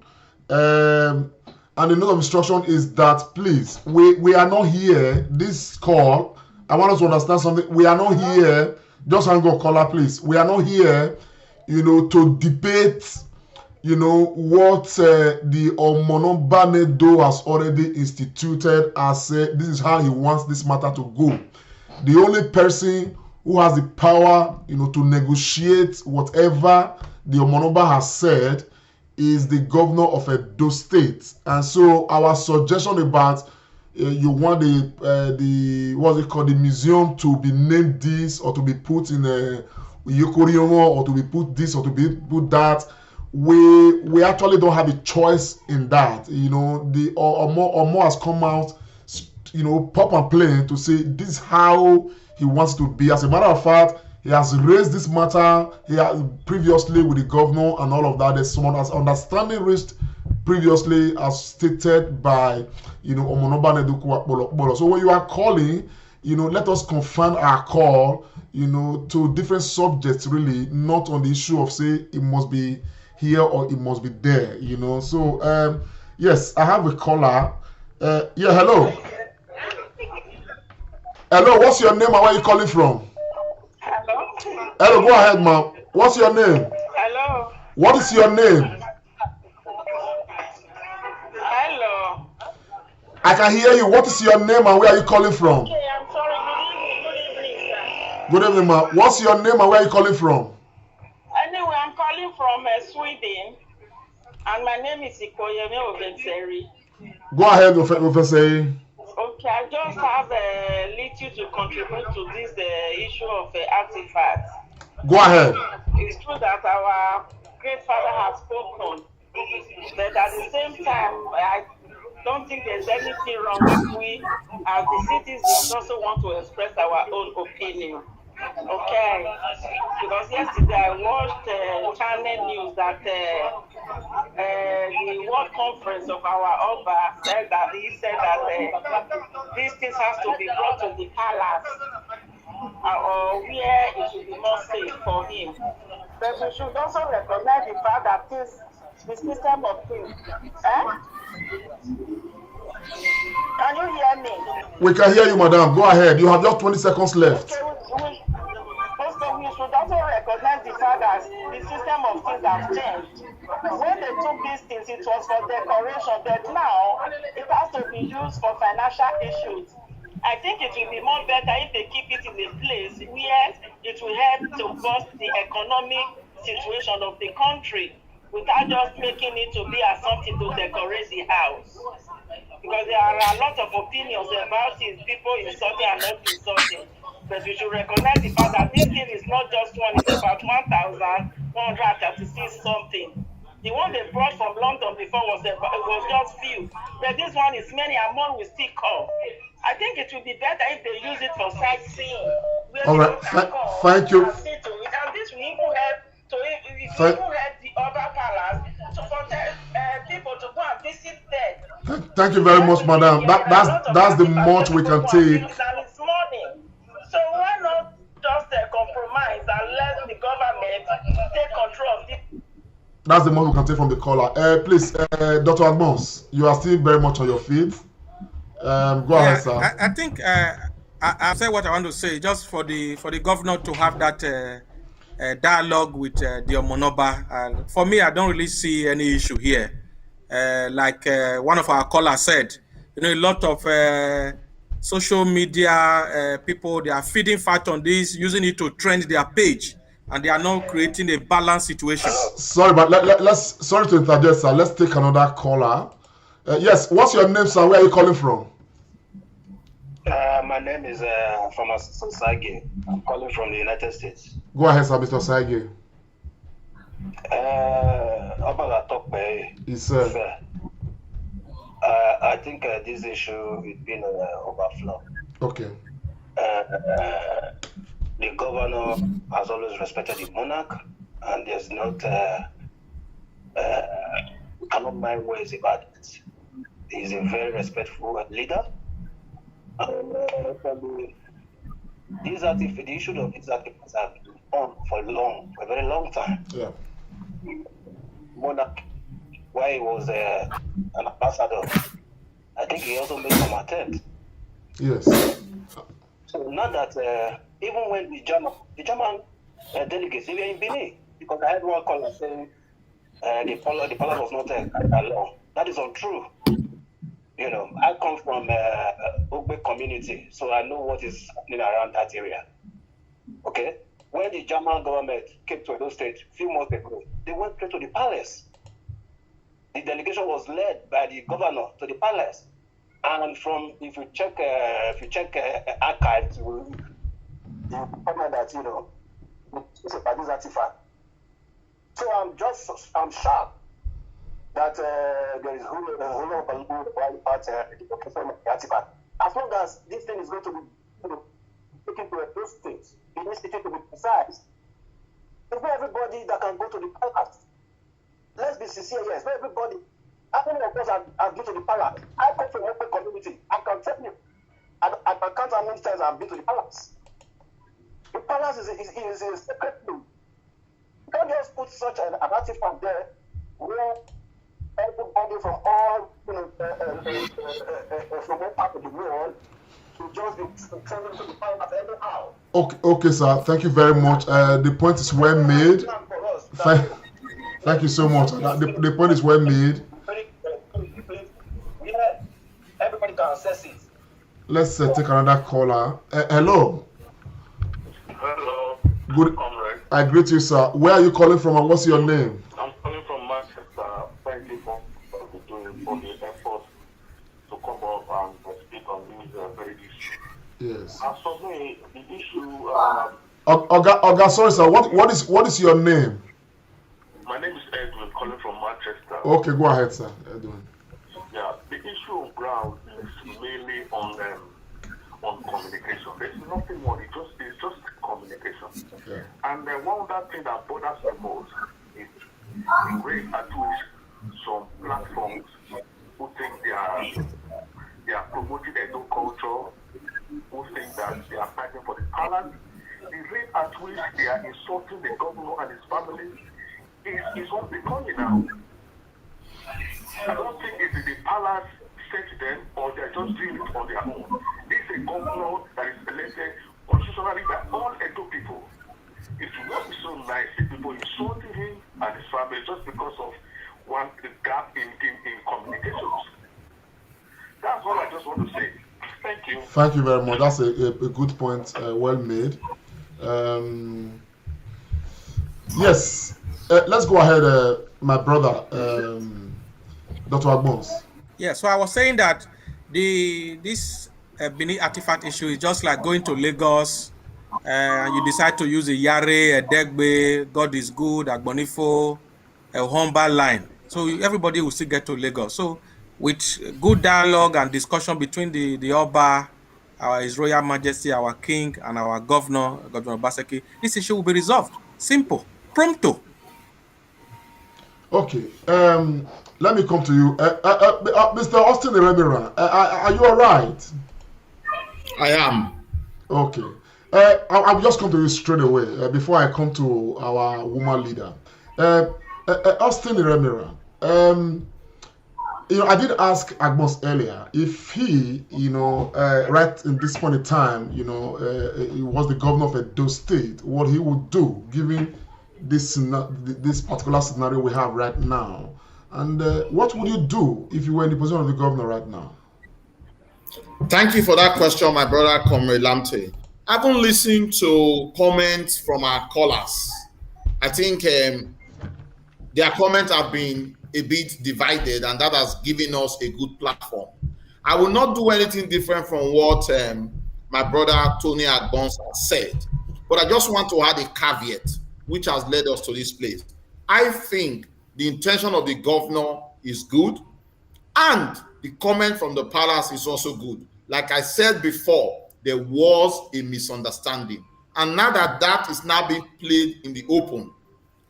And the note of instruction is that please, we are not here. This call, I want us to understand something. We are not here. Just hang on, caller, please. We are not here, you know, to debate, you know, what the Omonobanedo has already instituted as this is how he wants this matter to go. The only person who has the power, you know, to negotiate whatever the Omonoba has said is the governor of Edo State. And so our suggestion about you want the what's it called, the museum to be named this or to be put in a Yokoriomo or to be put this or to be put that, we actually don't have a choice in that. You know, the Omo has come out, you know, pop and play to say this is how he wants to be. As a matter of fact, he has raised this matter previously with the governor and all of that. There's someone has understanding reached previously as stated by, you know, Omonoba Neduku Akpolo. So when you are calling, you know, let us confirm our call, you know, to different subjects really, not on the issue of say it must be here or it must be there, you know. So yes, I have a caller. Yeah, hello. Hello, what's your name and where are you calling from? Hello. Hello, go ahead, ma'am. What's your name? Hello. What is your name? Hello. I can hear you. What is your name and where are you calling from? Okay, I'm sorry. Good evening, sir. Good evening, ma'am. What's your name and where are you calling from? Anyway, I'm calling from Sweden, and my name is Ikoyemi Obenseri. Go ahead, Professor. Okay, I just have a little to contribute to this issue of artifacts. Go ahead. It's true that our great father has spoken, but at the same time, I don't think there's anything wrong if we, as the citizens, also want to express our own opinion. Okay, because yesterday I watched channel news that the World Conference of our Oba said that these things has to be brought to the palace or where it should be more safe for him. But we should also recognize the fact that the system of things. Can you hear me? We can hear you, madam. Go ahead. You have just 20 seconds left. Okay, we should also recognize the fact that the system of things has changed. When they took these things, it was for decoration, but now it has to be used for financial issues. I think it will be more better if they keep it in a place where it will help to boost the economic situation of the country without just making it to be as something to decorate the house. Because there are a lot of opinions about it, people insulting and not insulting. But we should recognize the fact that this thing is not just one, it's about 1,136 something. The one they brought from London before was just few. But this one is many and more will still come. I think it would be better if they use it for sightseeing. All right, thank you. And this will even help the other palace to protect people to go and visit there. Thank you very much, madam. That's the much we can take. It's morning. So why not just compromise and let the government take control of this? That's the most we can take from the caller. Please, Dr. Admons, you are still very much on your feet. Go ahead, sir. I think I'll say what I want to say, just for the governor to have that dialogue with the Omonoba. And for me, I don't really see any issue here. Like one of our callers said, you know, a lot of social media people, they are feeding fat on this, using it to trend their page, and they are not creating a balanced situation. Sorry, but let's sorry to interject, sir. Let's take another caller. Yes, what's your name, sir? Where are you calling from? My name is Pharmacist Sage. I'm calling from the United States. Go ahead, sir, Mr. Sage. Yes, sir. I think this issue has been overflow. Okay. The governor has always respected the monarch, and there's not cannot mind ways about it. He's a very respectful leader. And the issue of these artifacts have been on for a very long time. Yeah. Monarch, while he was an ambassador, I think he also made some attempt. Yes. So now that even when the German delegates, they were in Benin, because I had one caller saying the palace was not alone. That is untrue. You know, I come from Oba community, so I know what is happening around that area. Okay? When the German government came to Edo State a few months ago, they went straight to the palace. The delegation was led by the governor to the palace. And if you check archives, you find that, you know, it's about this artifact. So I'm shocked that there is a whole lot of the artifact. As long as this thing is going to be, you know, taken to those things, it needs to be precise. It's not everybody that can go to the palace. Let's be sincere here. It's not everybody. How many of us have been to the palace? I come from a community. I can tell you. I can count how many times I've been to the palace. The palace is a sacred thing. You can't just put such an artifact there where everybody from all, you know, from all part of the world to just be sending to the palace anyhow. Okay, sir. Thank you very much. The point is well made. Thank you so much. The point is well made. Everybody can access it. Let's take another caller. Hello. Hello. Good. Comrade. I greet you, sir. Where are you calling from and what's your name? I'm calling from Manchester. Thank you for the effort to come up and speak on this very issue. Yes. As for me, the issue. Oga, sorry, sir. What is your name? My name is Edwin, calling from Manchester. Okay, go ahead, sir. Edwin. Yeah, the issue of ground is mainly on communication. There's nothing more. It's just communication. Yeah. And one other thing that bothers me most is the rate at which some platforms who think they are promoting Edo culture, who think that they are fighting for the palace, the rate at which they are insulting the governor and his family is unbecoming now. I don't think it's the palace set them or they're just doing it on their own. This is a governor that is elected constitutionally by all Edo people. It would be so nice if people insulting him and his family just because of one gap in communications. That's all I just want to say. Thank you. Thank you very much. That's a good point. Well made. Yes. Let's go ahead, my brother, Dr. Agbons. Yeah, so I was saying that this Benin artifact issue is just like going to Lagos and you decide to use a Yare, a Degbe, God is good, Agbonifo, a Humba line. So everybody will still get to Lagos. So with good dialogue and discussion between the Oba, His Royal Majesty, our King, and our Governor Obaseki, this issue will be resolved. Simple. Prompto. Okay. Let me come to you. Mr. Austin Iremira, are you all right? I am. Okay. I'll just come to you straight away before I come to our woman leader. Austin Iremira, I did ask Agbons earlier if he, right in this point in time, he was the governor of Edo State, what he would do given this particular scenario we have right now. And what would you do if you were in the position of the governor right now? Thank you for that question, my brother, Comrade Lamte. I haven't listened to comments from our callers. I think their comments have been a bit divided, and that has given us a good platform. I will not do anything different from what my brother Tony Agbons has said, but I just want to add a caveat which has led us to this place. I think the intention of the governor is good, and the comment from the palace is also good. Like I said before, there was a misunderstanding, and now that is now being played in the open,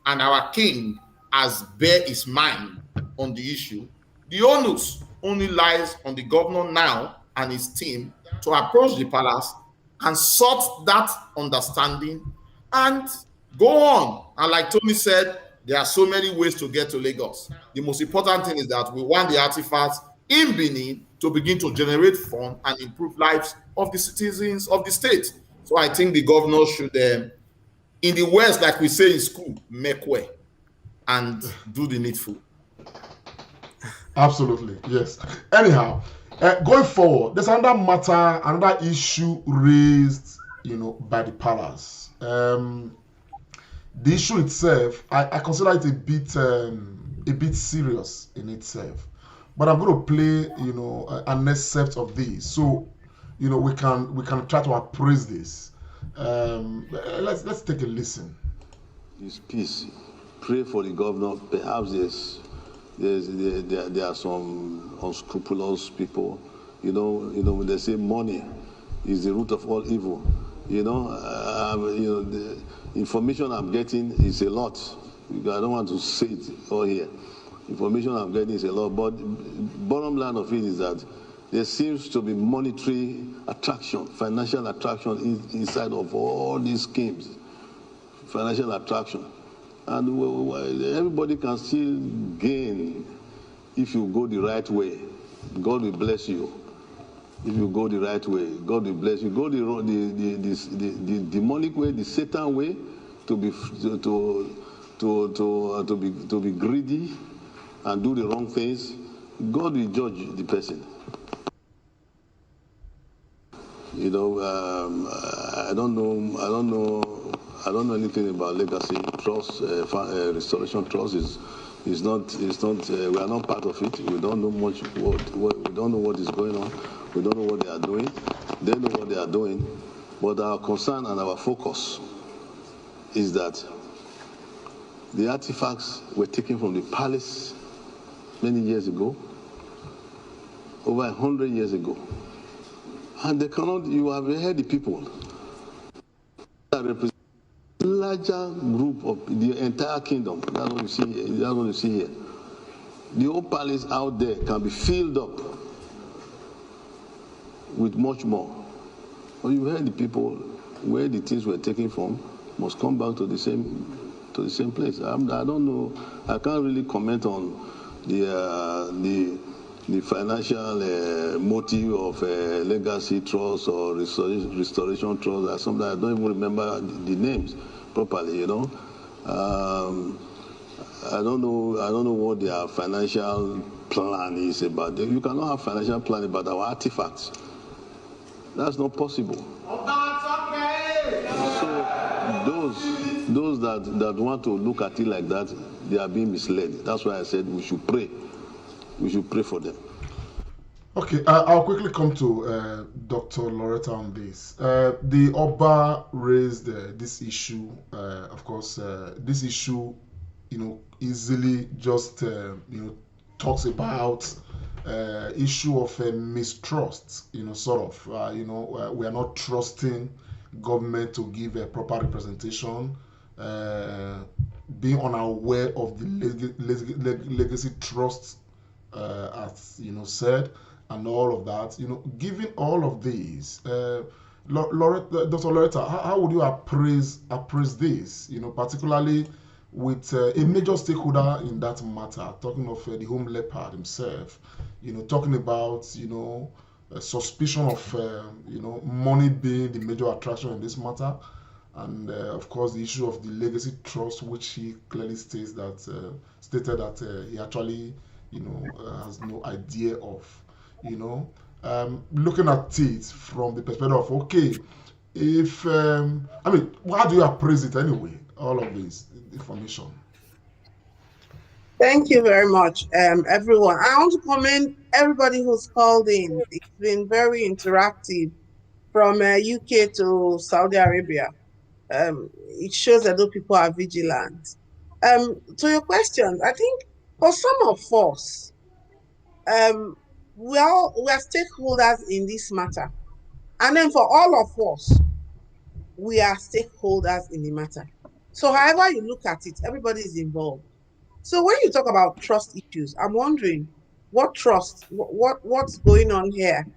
and our king has bare his mind on the issue, the onus only lies on the governor now and his team to approach the palace and sort that understanding and go on. And like Tony said, there are so many ways to get to Lagos. The most important thing is that we want the artifacts in Benin to begin to generate funds and improve lives of the citizens of the state. So I think the governor should, in the West, like we say in school, make way and do the needful. Absolutely, yes. Anyhow, going forward, there's another matter, another issue raised, by the palace. The issue itself, I consider it a bit serious in itself. But I'm going to play, an excerpt of this, so we can try to appraise this. Let's take a listen. This peace. Pray for the governor. Perhaps there are some unscrupulous people. When they say money is the root of all evil. The information I'm getting is a lot. I don't want to say it all here. Information I'm getting is a lot, but bottom line of it is that there seems to be monetary attraction, financial attraction inside of all these schemes. Financial attraction. And everybody can still gain if you go the right way. God will bless you. If you go the right way, God will bless you. Go the demonic way, the Satan way, to be greedy and do the wrong things. God will judge the person. I don't know anything about legacy trust. Restoration trust is not. We are not part of it. We don't know much. We don't know what is going on. We don't know what they are doing. They know what they are doing. But our concern and our focus is that the artifacts were taken from the palace many years ago, over 100 years ago. And they cannot, you have heard the people that represent a larger group of the entire kingdom. That's what you see here. That's what you see here. The old palace out there can be filled up with much more. But you heard the people where the things were taken from must come back to the same place. I don't know. I can't really comment on the financial motive of legacy trust or restoration trust. Or something I don't even remember the names properly. I don't know what their financial plan is about. You cannot have financial plan about our artifacts. That's not possible. So those that want to look at it like that, they are being misled. That's why I said we should pray. We should pray for them. Okay, I'll quickly come to Dr. Loretta on this. The Oba raised this issue. Of course, this issue, easily just talks about issue of mistrust. Sort of. We are not trusting government to give a proper representation. Being unaware of the legacy trust, as said, and all of that. Given all of these, Dr. Loretta, how would you appraise this? Particularly with a major stakeholder in that matter, talking of the Home Leopard himself. Talking about suspicion of money being the major attraction in this matter, and of course the issue of the legacy trust, which he clearly stated that he actually has no idea of. Looking at it from the perspective of, okay, if how do you appraise it anyway? All of this information. Thank you very much, everyone. I want to commend everybody who's called in. It's been very interactive from UK to Saudi Arabia. It shows that those people are vigilant. To your questions, I think for some of us, we are stakeholders in this matter. And then for all of us, we are stakeholders in the matter. So however you look at it, everybody is involved. So when you talk about trust issues, I'm wondering, What trust? What's going on here?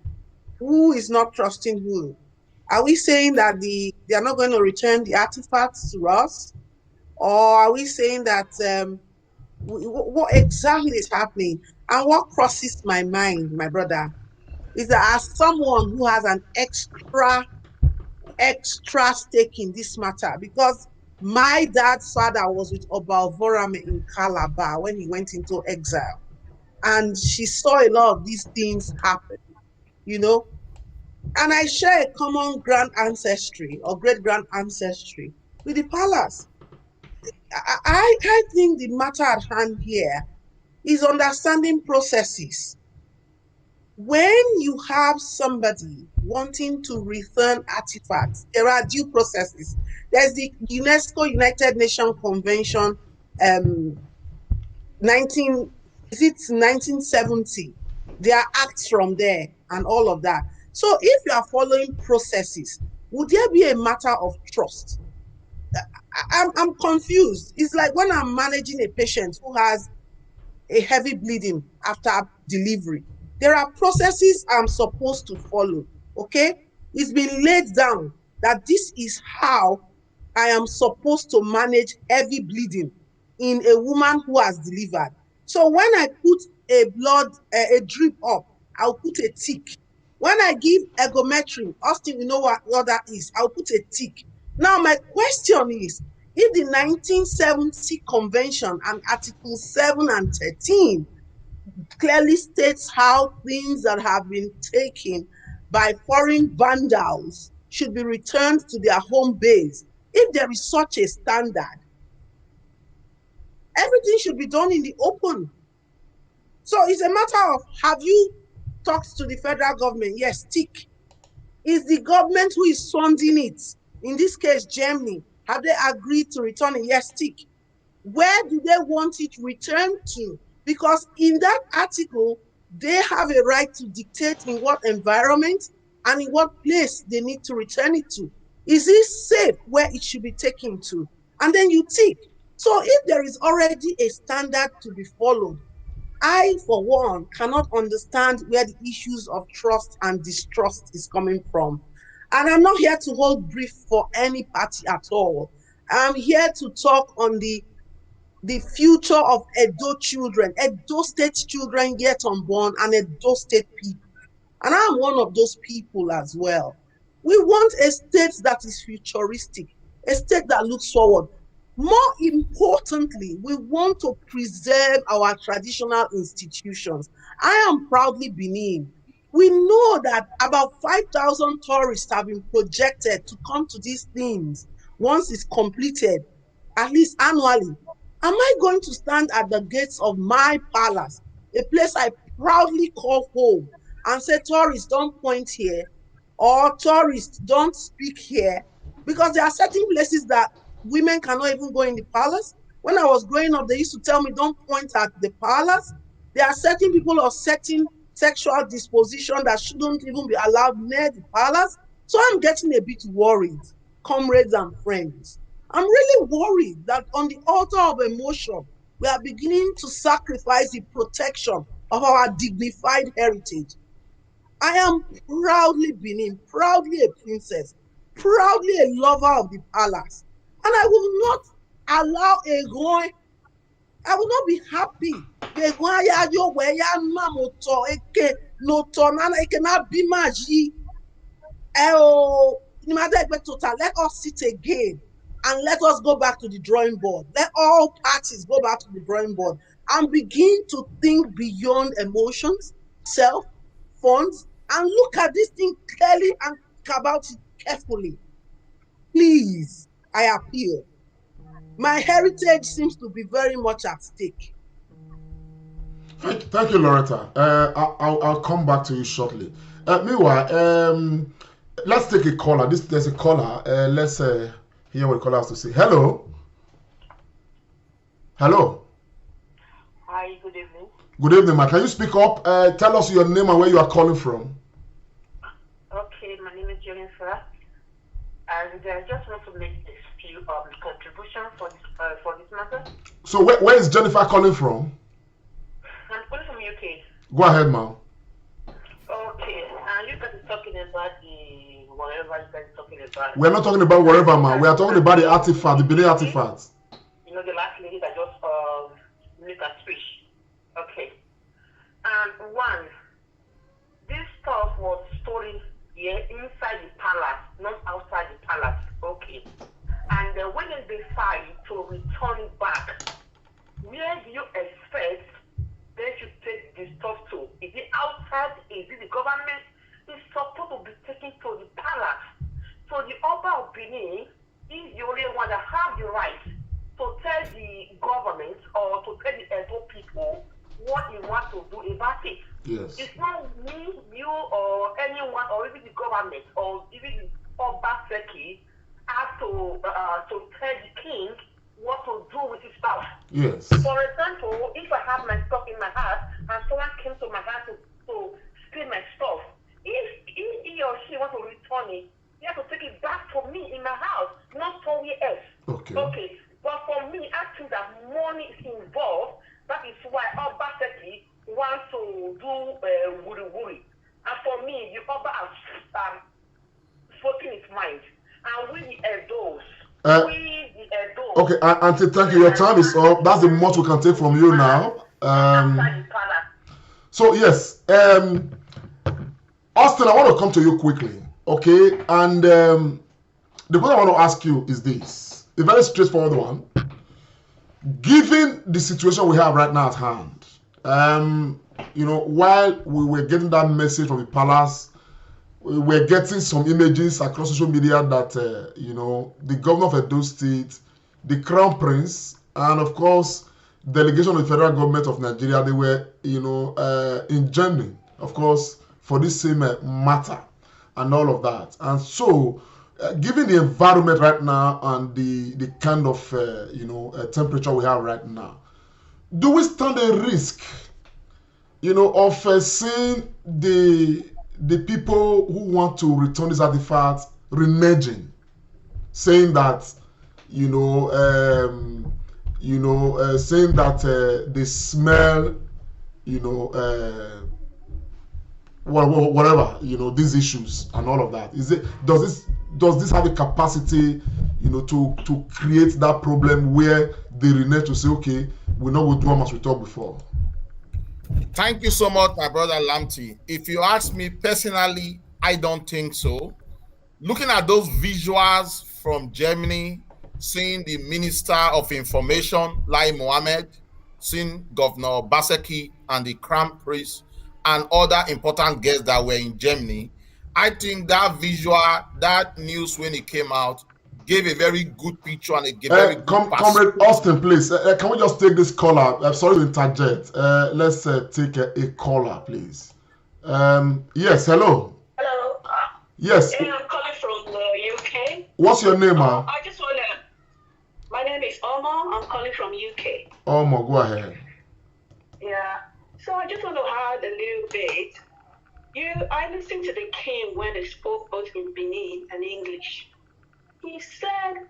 Who is not trusting who? Are we saying that they are not going to return the artifacts to us? Or are we saying that what exactly is happening? And what crosses my mind, my brother, is that as someone who has an extra stake in this matter, because my dad's father was with Oba of Benin in Calabar when he went into exile. And she saw a lot of these things happen, you know. And I share a common grand ancestry or great grand ancestry with the palace. I think the matter at hand here is understanding processes. When you have somebody wanting to return artifacts, there are due processes. There's the UNESCO United Nations Convention, 19, is it 1970? There are acts from there and all of that. So if you are following processes, would there be a matter of trust? I'm confused. It's like when I'm managing a patient who has a heavy bleeding after delivery. There are processes I'm supposed to follow, okay? It's been laid down that this is how I am supposed to manage heavy bleeding in a woman who has delivered. So when I put a drip up, I'll put a tick. When I give ergometry, Austin, you know what that is, I'll put a tick. Now my question is, if the 1970 Convention and Article 7 and 13 clearly states how things that have been taken by foreign vandals should be returned to their home base, if there is such a standard, everything should be done in the open. So it's a matter of, have you talked to the federal government? Yes, tick. Is the government who is funding it, in this case, Germany, have they agreed to return it? Yes, tick. Where do they want it returned to? Because in that article, they have a right to dictate in what environment and in what place they need to return it to. Is it safe where it should be taken to? And then you tick. So if there is already a standard to be followed, I, for one, cannot understand where the issues of trust and distrust is coming from. And I'm not here to hold brief for any party at all. I'm here to talk on the future of Edo children, Edo State children yet unborn, and Edo State people. And I'm one of those people as well. We want a state that is futuristic, a state that looks forward. More importantly, we want to preserve our traditional institutions. I am proudly Benin. We know that about 5,000 tourists have been projected to come to these things once it's completed, at least annually. Am I going to stand at the gates of my palace, a place I proudly call home, and say, tourists, don't point here, or tourists, don't speak here? Because there are certain places that women cannot even go in the palace. When I was growing up, they used to tell me, don't point at the palace. There are certain people of certain sexual disposition that shouldn't even be allowed near the palace. So I'm getting a bit worried, comrades and friends. I'm really worried that on the altar of emotion, we are beginning to sacrifice the protection of our dignified heritage. I am proudly Benin, proudly a princess, proudly a lover of the palace. And I will not allow a Goy, I will not be happy. Let us sit again and let us go back to the drawing board. Let all parties go back to the drawing board and begin to think beyond emotions, self, funds, and look at this thing clearly and think about it carefully. Please, I appeal. My heritage seems to be very much at stake. Thank you, Loretta. I'll come back to you shortly. Meanwhile, let's take a caller. There's a caller. Let's hear what the caller has to say. Hello. Hello. Hi, good evening. Good evening, ma. Can you speak up? Tell us your name and where you are calling from. Okay, my name is Jennifer, and I just want to make this few contribution for this matter. So where is Jennifer calling from? I'm calling from UK. Go ahead, ma'am. Okay, you guys are talking about the whatever you guys are talking about. We're not talking about whatever, man. We are talking about the artifact, the Benin artifacts. You know, the last lady that just made a speech. Okay. One, this stuff was stored here inside the palace, not outside the palace. Okay. And when they decide to return it back, where do you expect they should take the stuff to? Is it outside? Is it the government? It's supposed to be taken to the palace. So the Oba of Benin is the only one that have the right to tell the government or to tell the Edo people what he wants to do about it. Yes. It's not me, you, or anyone, or even the government, or even the Oba Seki have to tell the king what to do with his stuff. Yes. For example, if I have my stuff in my house and someone came to my house to steal my stuff, if he or she wants to return it, he has to take it back to me in my house, not somewhere else. Okay. Okay. But for me, I think that money is involved. That is why Oba Seki wants to do wuri-wuri. And for me, the Oba has spoken his mind. And we the Edos, okay, Auntie, thank you. Your time is up. That's the most we can take from you now. So yes, Austin, I want to come to you quickly. Okay, and the question I want to ask you is this: a very straightforward one. Given the situation we have right now at hand, you know, while we were getting that message from the palace, we're getting some images across social media that, you know, the governor of Edo State, the crown prince, and of course, delegation of the federal government of Nigeria, they were, you know, engendering, of course, for this same matter and all of that. And so, given the environment right now and the kind of, you know, temperature we have right now, do we stand a risk, you know, of seeing the people who want to return these artifacts reneging, saying that, saying that they smell, you know, whatever, you know, these issues and all of that. Does this have a capacity, you know, to create that problem where they renege to say, okay, we know we'll do as we talked before? Thank you so much, my brother Lamti. If you ask me personally, I don't think so. Looking at those visuals from Germany, seeing the Minister of Information, Lai Mohammed, seeing Governor Baseki and the Crown Prince and other important guests that were in Germany, I think that visual, that news when it came out, gave a very good picture and a very good Comrade Austin, please. Can we just take this caller? I'm sorry to interject. Let's take a caller, please. Yes, hello. Hello. Yes. Yeah, I'm calling from the UK. What's your name, ma'am? I just want to... My name is Oma. I'm calling from UK. Oma, go ahead. Yeah. So I just want to add a little bit. I listened to the king when he spoke both in Benin and English. He said,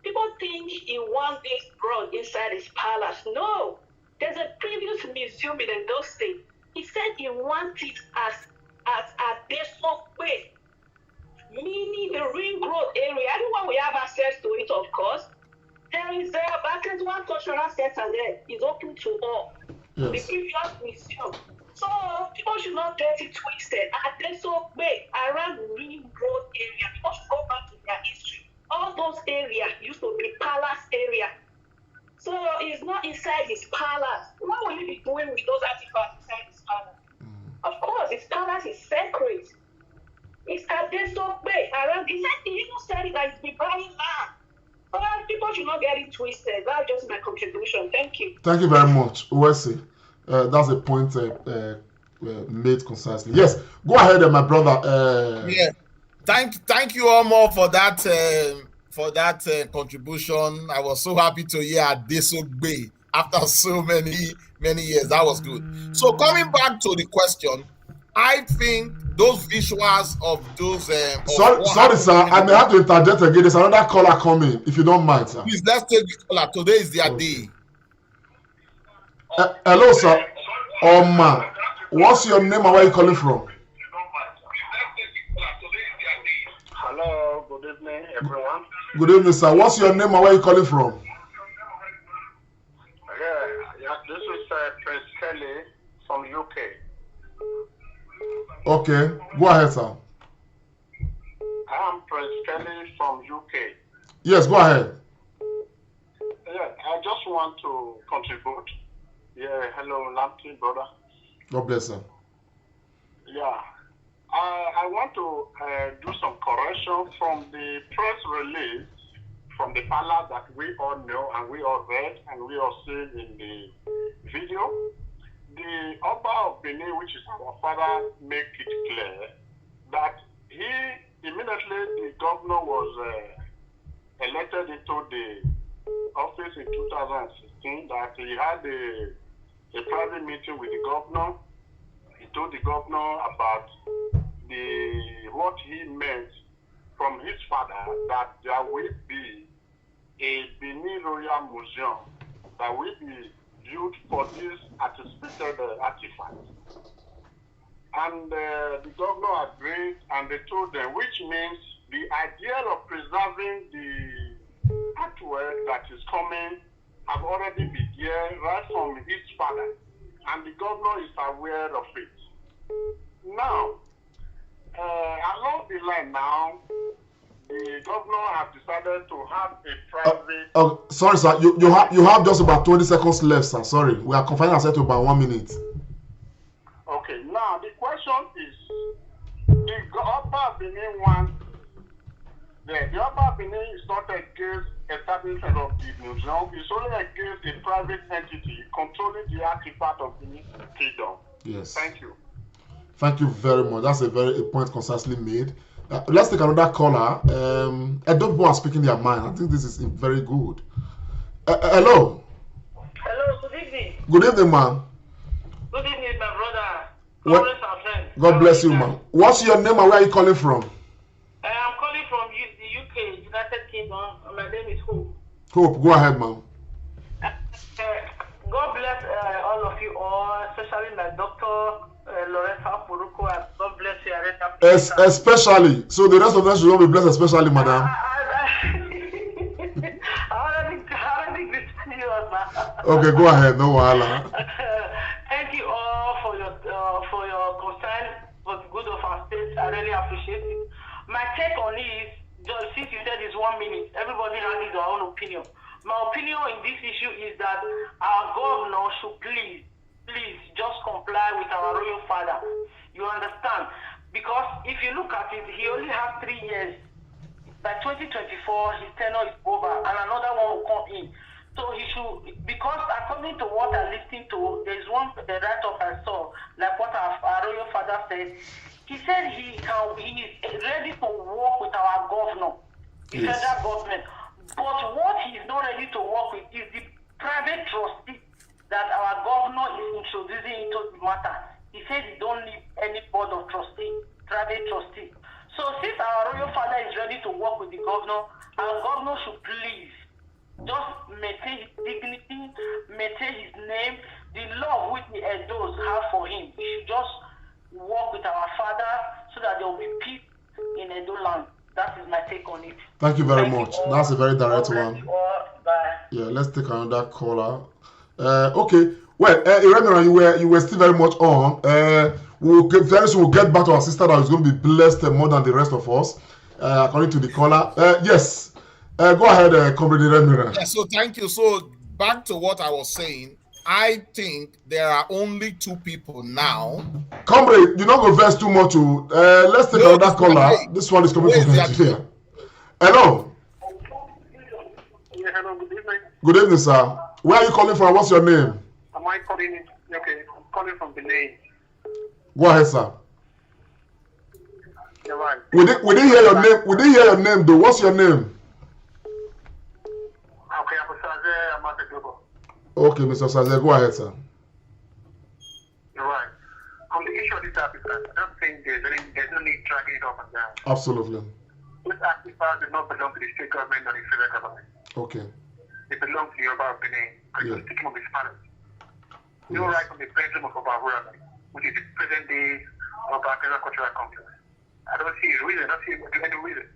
people think he wants this brought inside his palace. No, there's a previous museum in Edo State. He said he wants it as a desktop way, meaning the ring road area. Everyone will have access to it, of course. There is a one cultural center there. It's open to all. Yes. The previous museum. So people should not get it twisted. At desktop way around the ring road area, people should go back to their history. All those areas used to be palace area. So it's not inside his palace. What will he be doing with those artifacts inside his palace? Of course, his palace is sacred. It's at this way around. He even said it that it's been buying land. So people should not get it twisted. That's just my contribution. Thank you. Thank you very much, Uwesi. That's a point made concisely. Yes, go ahead, my brother. Yeah. Thank you all more for that contribution. I was so happy to hear Adesogbe after so many years. That was good. So coming back to the question, I think those visuals of those. Sorry, sir. I may have to interject again. There's another caller coming. If you don't mind, sir. Please, let's take this caller. Today is their day. Hello, sir. Oma. What's your name and where are you calling from? Hello, good evening, everyone. Good evening, sir. What's your name and where are you calling from? Yeah, this is Prince Kelly from UK. Okay, go ahead, sir. I'm Prince Kelly from UK. Yes, go ahead. Yeah, I just want to contribute. Yeah, hello, Lamptey, brother. God bless you. Yeah, I want to do some correction from the press release from the palace that we all know and we all read and we all seen in the video. The Oba of Benin, which is our father, make it clear that he immediately the governor was elected into the office in 2016, that he had a private meeting with the governor. He told the governor about what he meant from his father, that there will be a Benin Royal Museum that will be built for this anticipated artifact. And the governor agreed, and they told them, which means the idea of preserving the artwork that is coming have already been there right from his father, and the governor is aware of it. Now, along the line now, the governor has decided to have a private... Sorry, sir. You have just about 20 seconds left, sir. Sorry. We are confining ourselves to about 1 minute. Okay, now the question is, the Oba of Benin one, the Oba of Benin is not against establishment of the museum, it's only against a private entity controlling the artifact of Benin Kingdom. Yes. Thank you. Thank you very much. That's a point concisely made. Let's take another caller. I don't want speaking their mind. I think this is very good. Hello. Hello, good evening. Good evening, ma'am. Good evening, my brother. God bless you, ma'am. What's your name and where are you calling from? I'm calling from the UK, United Kingdom. My name is Hope. Hope, go ahead, ma'am. God bless all of you all, especially my doctor, Loretta Puruko, and God bless you, Areta. Especially. So the rest of us should not be blessed, especially, madam. I already greeted you, man. Okay, go ahead. No wahala. Thank you all for your concern for the good of our state. I really appreciate it. My take on it is, just since you said it's 1 minute, everybody has his own opinion. My opinion in this issue is that our governor should please just comply with our royal father. You understand? Because if you look at it, he only has 3 years. By 2024, his tenure is over, and another one will come in. So he should, because according to what I listened to, there's the write-up I saw, like what our royal father said. He said he is ready to work with our governor, the federal government. But what he is not ready to work with is the private trustee that our governor is introducing into the matter. He says he don't need any board of trustee, private trustee. So since our royal father is ready to work with the governor, our governor should please just maintain his dignity, maintain his name, the love which the Edos have for him. He should just work with our father so that there will be peace in Edo land. That is my take on it. Thank you very much. That's a very direct one. Bye. Yeah, let's take another caller. Okay. Well, Irene, you were still very much on. Very soon we'll get back to our sister that is going to be blessed more than the rest of us, according to the caller. Yes. Go ahead, Comrade Irene. Yeah, so thank you. So back to what I was saying. I think there are only 2 people now. Comrade, you not go verse too much. Let's take another caller. This one is coming from Nigeria. Hello. Yeah, hello, good evening. Good evening, sir. Where are you calling from? What's your name? Am I calling? Okay, I'm calling from Benin. Go ahead, sir. You're right. We didn't hear your name. We didn't hear your name, though. What's your name? Okay, I'm Okay, Mr. Sazer, go ahead, sir. You're right. On the issue of this artifact, I don't think there's no need dragging it up and down. Absolutely. This artifact does not belong to the state government or the federal government. Okay. It belongs to the Oba of Benin, and you're speaking of his family. No right from the president of Oba of Benin. which is the present day of our cultural complex. I don't see a reason, I don't see any reason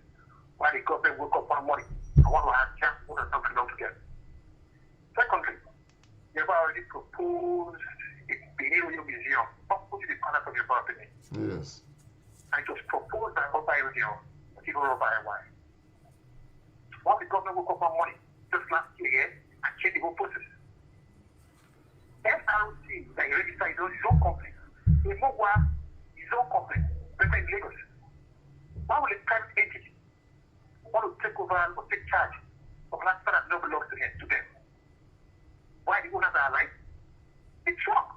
why the government woke up one morning and want to have just put something all together. Secondly, they have already proposed a Benin Royal Museum, opposite the palace of Oba of Benin. Yes. And it was proposed by Oba Region, people Oba NY. Once the government woke up one morning, just last year, and changed the whole process. FRC, like register his own company. Imogwa, his own company, based in Lagos. Why will a private entity want to take over or take charge of land that no belongs to them? Why the owners are alive? It's wrong.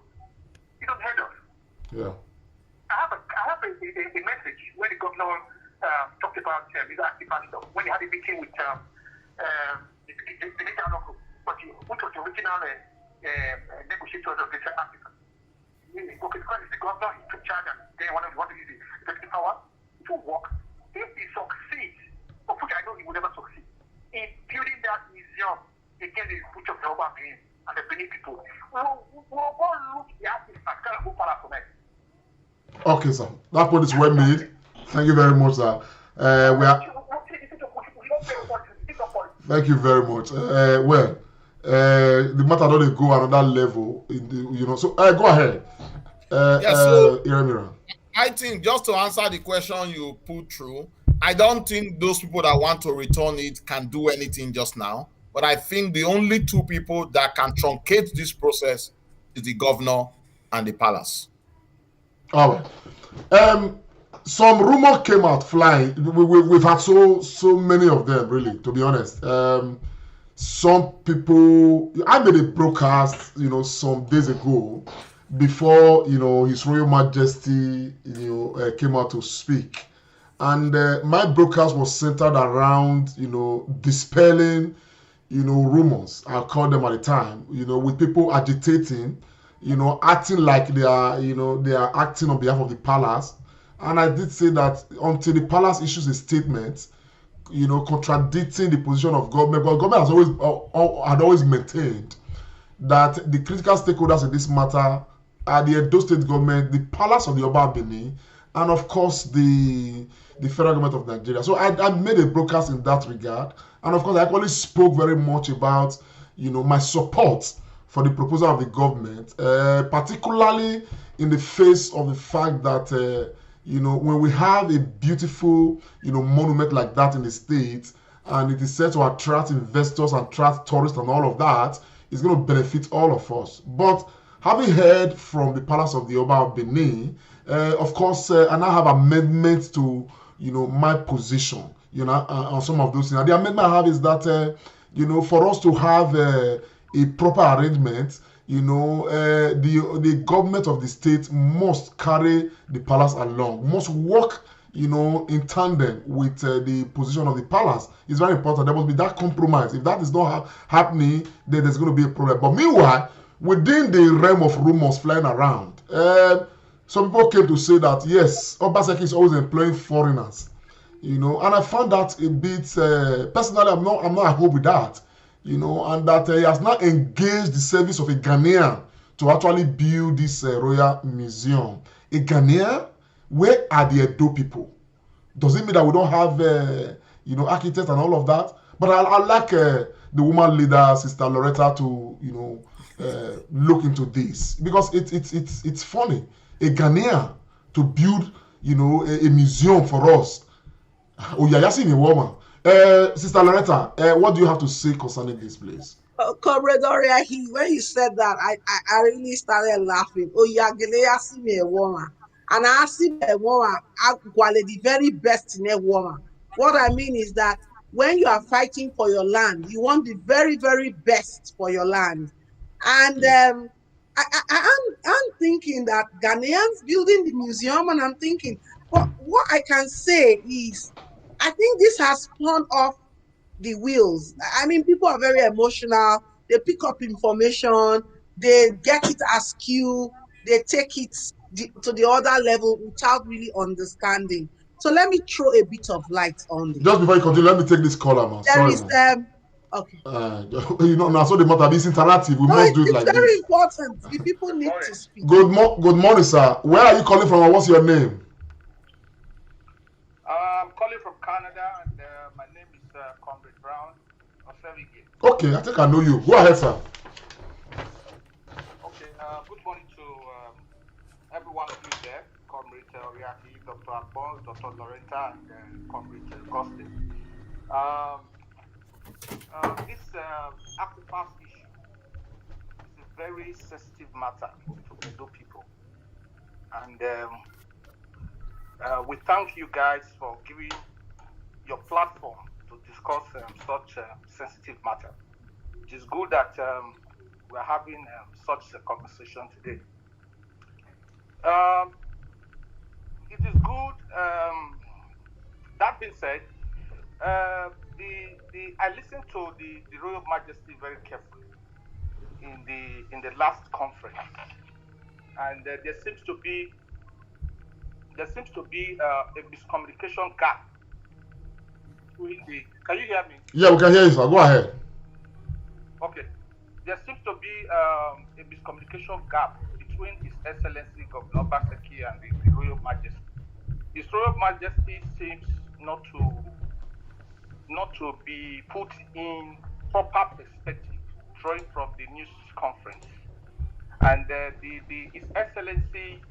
You don't hear us. Yeah. I have a message when the governor talked about his artifact stuff. When he had a meeting with the national group, which was the original negotiators of the Africa. Okay, because it's the governor, he took charge and they want to use the executive power to work. If he succeeds, of which I know he will never succeed, in building that museum against the future of the Oba of Benin and the Benin people, we'll go look the artifacts and go para from it. Okay, sir. That point is well made. Thank you very much, sir. Thank you very much. The matter don't go another level, So go ahead. Iramira. I think just to answer the question you put through, I don't think those people that want to return it can do anything just now. But I think the only two people that can truncate this process is the governor and the palace. All right. Some rumor came out flying. We've had so many of them, really, to be honest. Some people, I made a broadcast, some days ago, before His Royal Majesty, came out to speak, and my broadcast was centered around, dispelling, rumors. I called them at the time, with people agitating, acting like they are acting on behalf of the palace. And I did say that until the palace issues a statement, contradicting the position of government, because government had always maintained that the critical stakeholders in this matter are the Edo State government, the palace of the Oba of Benin, and of course the federal government of Nigeria. So I made a broadcast in that regard, and of course I actually spoke very much about my support for the proposal of the government, particularly in the face of the fact that when we have a beautiful monument like that in the state, and it is set to attract investors, attract tourists, and all of that, it's going to benefit all of us. But having heard from the palace of the Oba of Benin, of course, I now have amendments to my position on some of those things. And the amendment I have is that for us to have a proper arrangement, the government of the state must carry the palace along, must work in tandem with the position of the palace. It's very important. There must be that compromise. If that is not happening, then there's going to be a problem. But meanwhile, within the realm of rumors flying around, some people came to say that yes, Obaseki is always employing foreigners, and I found that a bit personally. I'm not at home with that, and that he has not engaged the service of a Ghanaian to actually build this royal museum. A Ghanaian, where are the Edo people? Does it mean that we don't have architects and all of that? But I like the woman leader, Sister Loretta, to look into this, because it's funny. A Ghanaian to build a museum for us. Oh yeah, you're a woman. Sister Loretta, what do you have to say concerning this place? Comrade Oria, when you said that, I really started laughing. Oh yeah, Ghanaian see me a woman, and I see a woman, the very best in a woman. What I mean is that when you are fighting for your land, you want the very, very best for your land. And I'm thinking that Ghanaians building the museum, and I'm thinking, but what I can say is, I think this has spun off the wheels. I mean, people are very emotional. They pick up information, they get it askew, they take it to the other level without really understanding. So let me throw a bit of light on this. Just before you continue, let me take this caller, man. Okay. Now so the matter is interactive. We must do it it's like very this. important. The people need to speak. Good morning, sir. Where are you calling from, and what's your name? I'm calling from Canada, and my name is Comrade Brown Osevige. Okay, I think I know you. Go ahead, sir. Okay, good morning to every one of you there, Comrade Oriaki, Dr. Agbons, Dr. Loretta, and Comrade Gostin. This artifacts issue is a very sensitive matter to Edo people, and we thank you guys for giving your platform to discuss such sensitive matter. It is good that we're having such a conversation today. It is good. That being said, I listened to the Royal Majesty very carefully in the last conference, and there seems to be a miscommunication gap between the. Can you hear me? Yeah, we can hear you, sir. Go ahead. Okay. There seems to be a miscommunication gap between His Excellency Governor Obaseki and the Royal Majesty. His Royal Majesty seems not to be put in proper perspective, drawing from the news conference, and His Excellency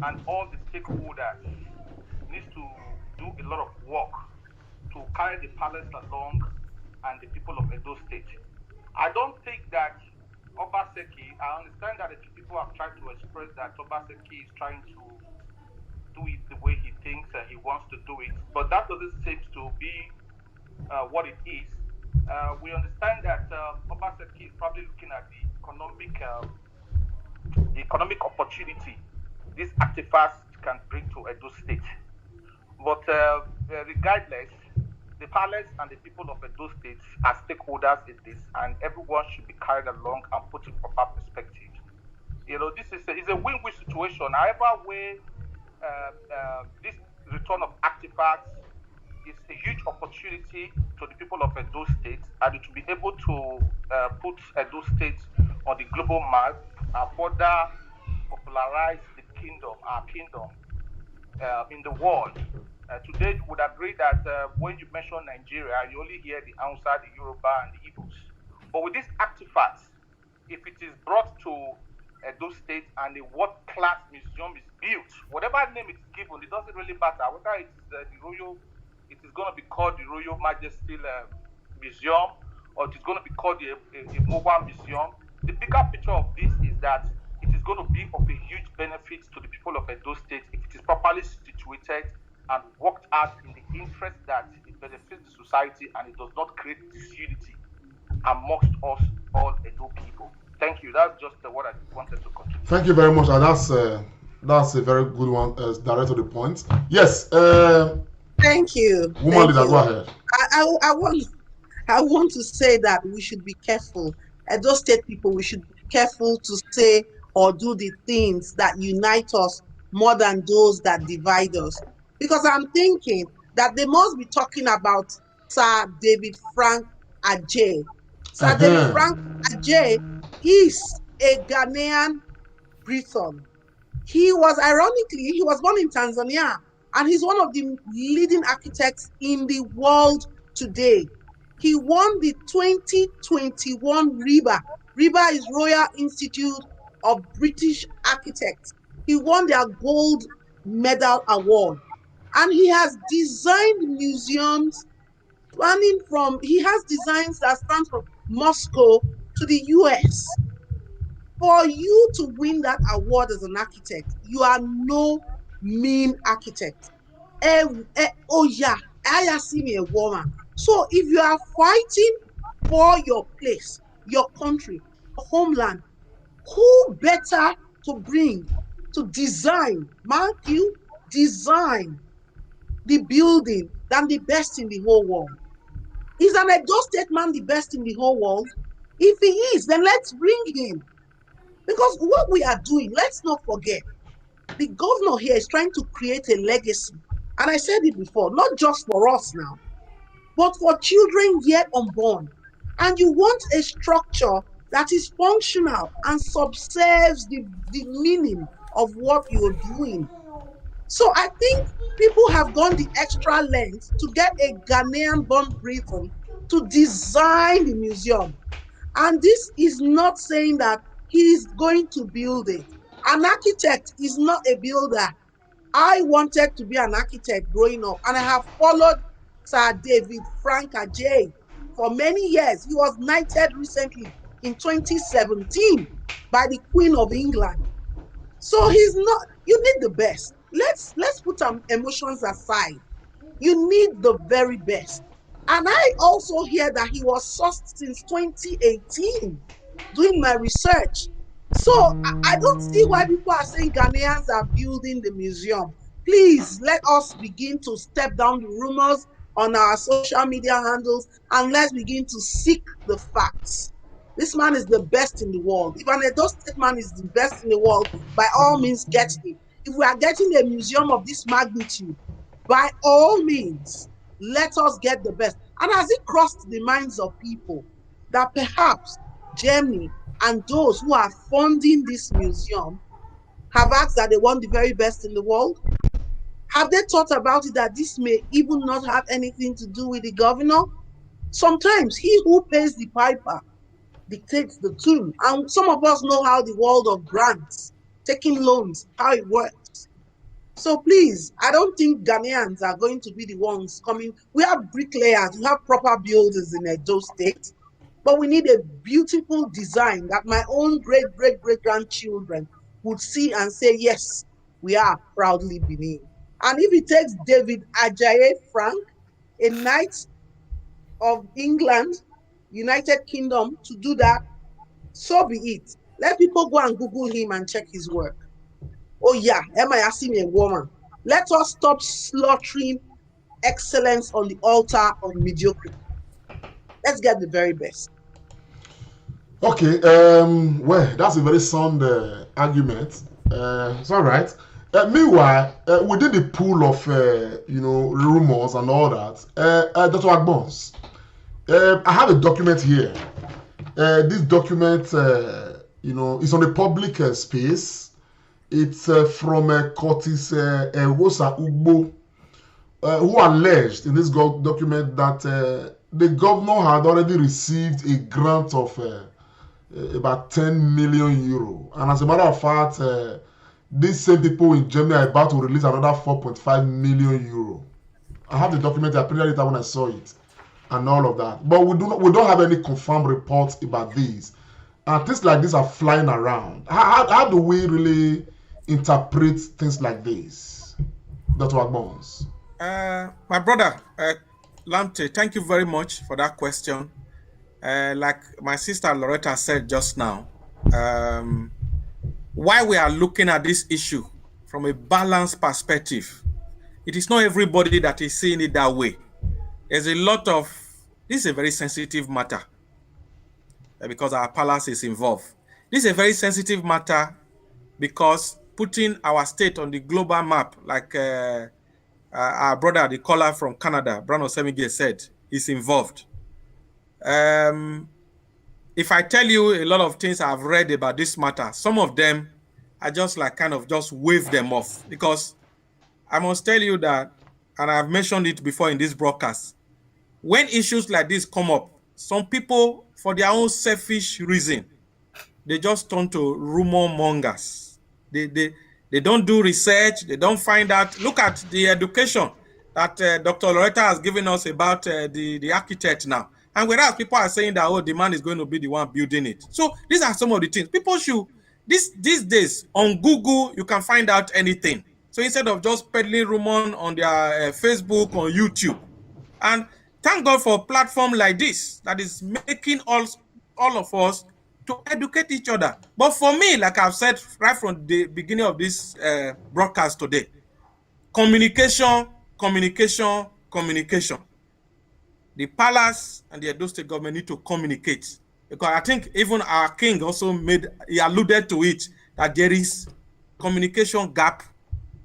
and all the stakeholders needs to do a lot of work to carry the palace along and the people of Edo State. I don't think that Obaseki, I understand that a few people have tried to express that Obaseki is trying to do it the way he thinks he wants to do it, but that doesn't seem to be what it is. We understand that Obaseki is probably looking at the economic opportunity these artifacts can bring to Edo State. But regardless, the palace and the people of Edo State are stakeholders in this, and everyone should be carried along and put in proper perspective. This is a win-win situation. However, way this return of artifacts is a huge opportunity to the people of Edo State, and it will be able to put Edo State on the global map and further popularize our kingdom in the world. Today, you would agree that when you mention Nigeria, you only hear the Hausa, the Yoruba, and the Igbos. But with these artifacts, if it is brought to Edo State and a world-class museum is built, whatever name it's given, it doesn't really matter. Whether it is it is going to be called the Royal Majesty Museum, or it is going to be called the Mowa Museum. The bigger picture of this is that it is going to be of a huge benefit to the people of Edo State if it is properly situated and worked out in the interest that it benefits the society and it does not create disunity amongst us all Edo people. Thank you. That's just what I wanted to contribute. Thank you very much. And that's a very good one, direct to the point. Yes. Thank you. Woman leader, go ahead. I want to say that we should be careful. Edo State people, we should be careful to say or do the things that unite us more than those that divide us. Because I'm thinking that they must be talking about Sir David Frank Ajay. Sir David Frank Ajay is a Ghanaian Briton. He was born in Tanzania, and he's one of the leading architects in the world today. He won the 2021 RIBA. RIBA is Royal Institute of British Architects. He won their gold medal award. And he has designed museums he has designs that span from Moscow to the US. For you to win that award as an architect, you are no mean architect. Oh yeah, I see me a woman. So if you are fighting for your place, your country, your homeland, who better to bring to design, mark you, design the building than the best in the whole world? Is an Edo State man the best in the whole world? If he is, then let's bring him. Because what we are doing, let's not forget, the governor here is trying to create a legacy. And I said it before, not just for us now, but for children yet unborn. And you want a structure that is functional and subserves the meaning of what you're doing. So I think people have gone the extra length to get a Ghanaian born Briton to design the museum. And this is not saying that he's going to build it. An architect is not a builder. I wanted to be an architect growing up, and I have followed Sir David Frank Ajay for many years. He was knighted recently in 2017 by the Queen of England. So he's not, you need the best. Let's put some emotions aside. You need the very best. And I also hear that he was sourced since 2018, doing my research. So I don't see why people are saying Ghanaians are building the museum. Please let us begin to step down the rumors on our social media handles and let's begin to seek the facts. This man is the best in the world. If an Edo State man is the best in the world, by all means, get him. If we are getting a museum of this magnitude, by all means, let us get the best. And has it crossed the minds of people that perhaps Germany and those who are funding this museum have asked that they want the very best in the world? Have they thought about it that this may even not have anything to do with the governor? Sometimes he who pays the piper dictates the tune. And some of us know how the world of grants, taking loans, how it works. So please, I don't think Ghanaians are going to be the ones coming. We have bricklayers, we have proper builders in Edo State, but we need a beautiful design that my own great-great-great-grandchildren would see and say, yes, we are proudly Benin. And if it takes David Ajayi Frank, a knight of England, United Kingdom, to do that, so be it. Let people go and Google him and check his work. Oh yeah, am I asking a woman? Let us stop slaughtering excellence on the altar of mediocrity. Let's get the very best. Okay, well, that's a very sound argument. It's all right. Meanwhile, within the pool of rumors and all that, Dr. Agbons, I have a document here. This document, is on the public space. It's from Curtis Wosa Ugbo, who alleged in this document that the governor had already received a grant of about 10 million euro. And as a matter of fact, these same people in Germany are about to release another 4.5 million euro. I have the document, I printed it out when I saw it, and all of that. But we don't have any confirmed reports about these. And things like this are flying around. How do we really interpret things like this, Dr. Agbons? My brother, Lamte, thank you very much for that question. Like my sister Loretta said just now, why we are looking at this issue from a balanced perspective, it is not everybody that is seeing it that way. There's a lot of, this is a very sensitive matter because our palace is involved. This is a very sensitive matter because putting our state on the global map, like our brother, the caller from Canada, Brano Semige said, is involved. If I tell you a lot of things I've read about this matter, some of them I just like kind of just wave them off, because I must tell you that, and I've mentioned it before in this broadcast, when issues like this come up, some people, for their own selfish reason, they just turn to rumor mongers. They don't do research, they don't find out. Look at the education that Dr. Loretta has given us about the architect now. And whereas people are saying that, oh, the man is going to be the one building it. So these are some of the things. People should, these days, on Google, you can find out anything. So instead of just peddling rumor on their Facebook or YouTube. And thank God for a platform like this that is making all of us to educate each other. But for me, like I've said right from the beginning of this broadcast today, communication. The palace and the Edo State government need to communicate, because I think even our king also he alluded to it, that there is communication gap,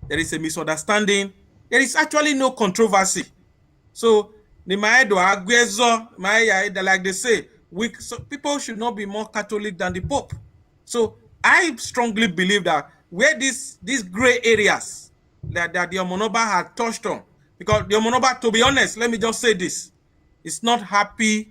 there is a misunderstanding, there is actually no controversy. So like they say, So people should not be more Catholic than the Pope. So I strongly believe that where these gray areas that the Omonoba had touched on, because the Omonoba, to be honest, let me just say this, is not happy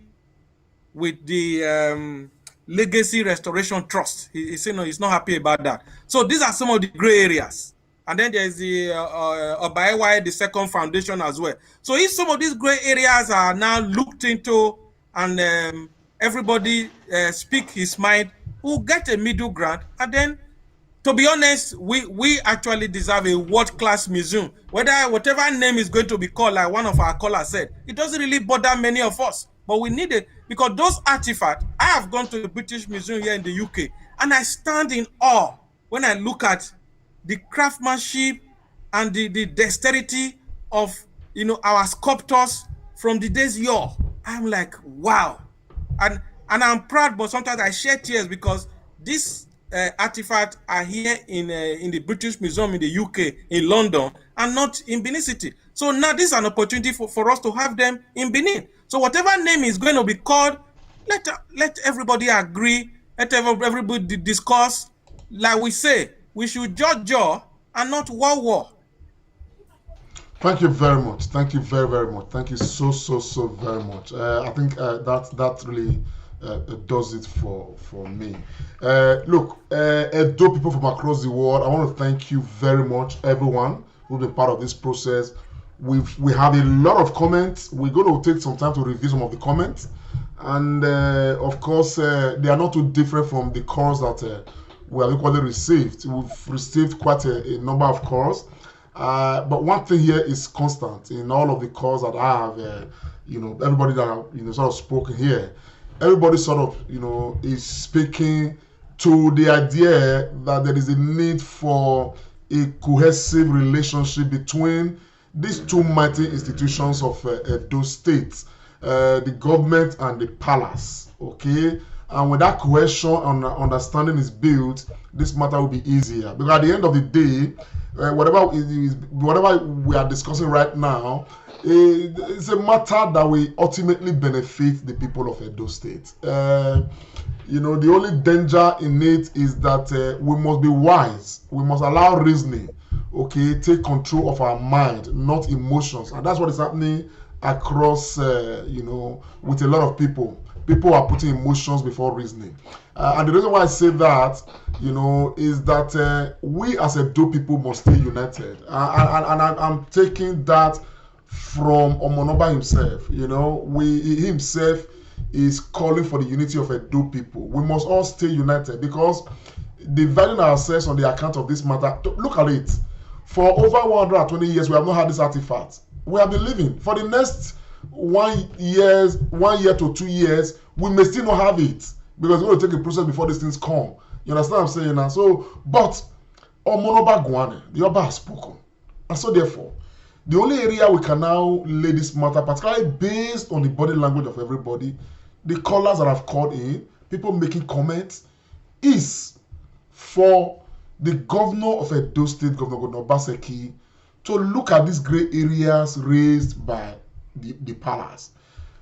with the Legacy Restoration Trust. He's not happy about that. So these are some of the gray areas. And then there's the Oba, the second foundation as well. So if some of these gray areas are now looked into and everybody speak his mind, we'll get a middle ground. And then, to be honest, we actually deserve a world-class museum. Whatever name is going to be called, like one of our callers said, it doesn't really bother many of us. But we need it because those artifacts, I have gone to the British Museum here in the UK, and I stand in awe when I look at the craftsmanship and the dexterity of our sculptors from the days yore. I'm like, wow. And I'm proud, but sometimes I shed tears because these artifacts are here in the British Museum in the UK, in London, and not in Benin City. So now this is an opportunity for us to have them in Benin. So whatever name is going to be called, let everybody agree, let everybody discuss. Like we say, we should judge and not war. Thank you very much. Thank you very, very much. Thank you so very much. I think that really does it for me. Look, Edo people from across the world, I want to thank you very much, everyone who's been part of this process. We have a lot of comments. We're going to take some time to review some of the comments, and of course, they are not too different from the calls that we have equally received. We've received quite a number of calls. But one thing here is constant in all of the calls that I have, everybody that have, sort of spoken here, everybody sort of, is speaking to the idea that there is a need for a cohesive relationship between these two mighty institutions of those states, the government and the palace, okay? And when that cohesion and understanding is built, this matter will be easier. Because at the end of the day, whatever we are discussing right now, it's a matter that will ultimately benefit the people of Edo State. The only danger in it is that we must be wise. We must allow reasoning, okay, take control of our mind, not emotions. And that's what is happening across, with a lot of people. People are putting emotions before reasoning. And the reason why I say that, is that we as Edo people must stay united. And I'm taking that from Omonoba himself. He himself is calling for the unity of Edo people. We must all stay united because dividing ourselves on the account of this matter, look at it. For over 120 years, we have not had this artifact. We have been living. For the next 1 year to 2 years, we may still not have it because it's going to take a process before these things come. You understand what I'm saying now? So, but Omonoba Guane, the Oba has spoken. And so therefore, the only area we can now lay this matter, particularly based on the body language of everybody, the callers that have called in, people making comments, is for the governor of Edo State, Governor Obaseki, to look at these gray areas raised by the palace.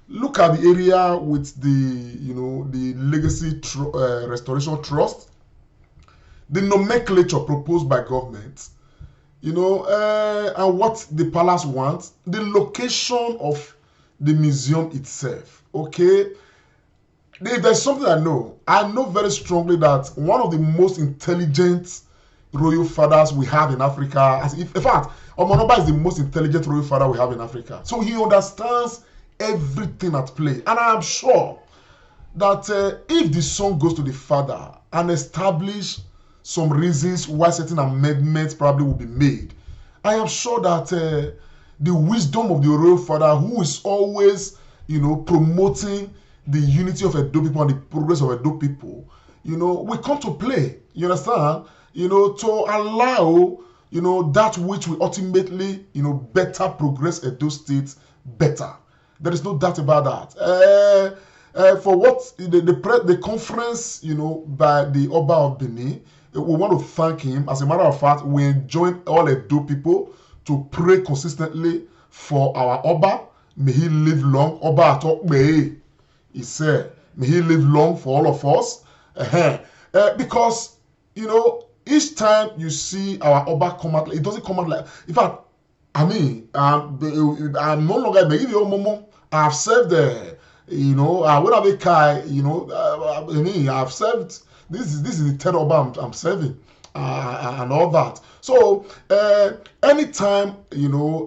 Look at the area with the Legacy Restoration Trust, the nomenclature proposed by government, and what the palace wants, the location of the museum itself. Okay, if there's something I know very strongly that one of the most intelligent royal fathers we have in Africa, in fact, Omonoba is the most intelligent royal father we have in Africa. So he understands everything at play. And I am sure that if the son goes to the father and establish some reasons why certain amendments probably will be made, I am sure that the wisdom of the royal father, who is always, promoting the unity of Edo people and the progress of Edo people, will come to play. You understand? To allow, that which will ultimately, better progress Edo State better. There is no doubt about that. For what the conference, by the Oba of Benin, we want to thank him. As a matter of fact, we enjoin all Edo people to pray consistently for our Oba. May he live long. Oba Atok May, he said, May he live long for all of us. Because, you know, each time you see our Oba come out, it doesn't come out like, in fact, I mean, I'm no longer, I've served you know, when I make Kai, you know, I mean, I've served, this is the third Oba I'm serving, and all that. So, anytime, you know,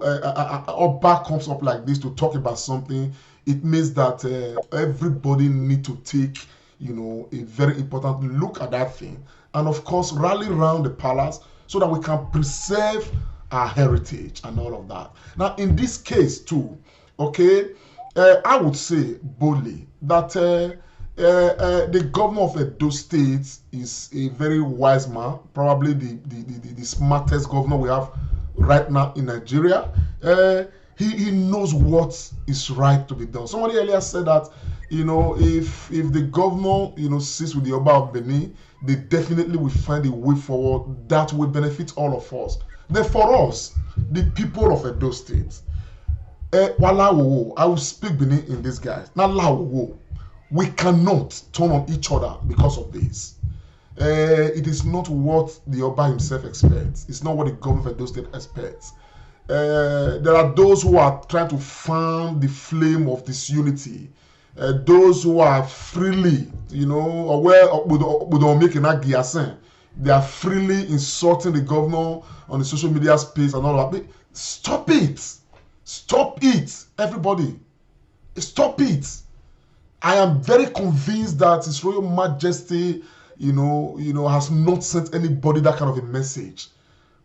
Oba comes up like this to talk about something, it means that everybody need to take, you know, a very important look at that thing. And of course, rally around the palace so that we can preserve our heritage and all of that. Now, in this case too, okay, I would say boldly that the governor of Edo State is a very wise man, probably the smartest governor we have right now in Nigeria. He knows what is right to be done. Somebody earlier said that, you know, if the governor, you know, sits with the Oba of Benin, they definitely will find a way forward that will benefit all of us. Then for us, the people of Edo State, I will speak Benin in this, guys. We cannot turn on each other because of this. It is not what the Oba himself expects. It's not what the government of Edo State expects. There are those who are trying to fan the flame of disunity. Those who are freely, you know, aware with making that they are freely insulting the governor on the social media space and all that. Stop it! Stop it, everybody! Stop it! I am very convinced that His Royal Majesty, you know, has not sent anybody that kind of a message.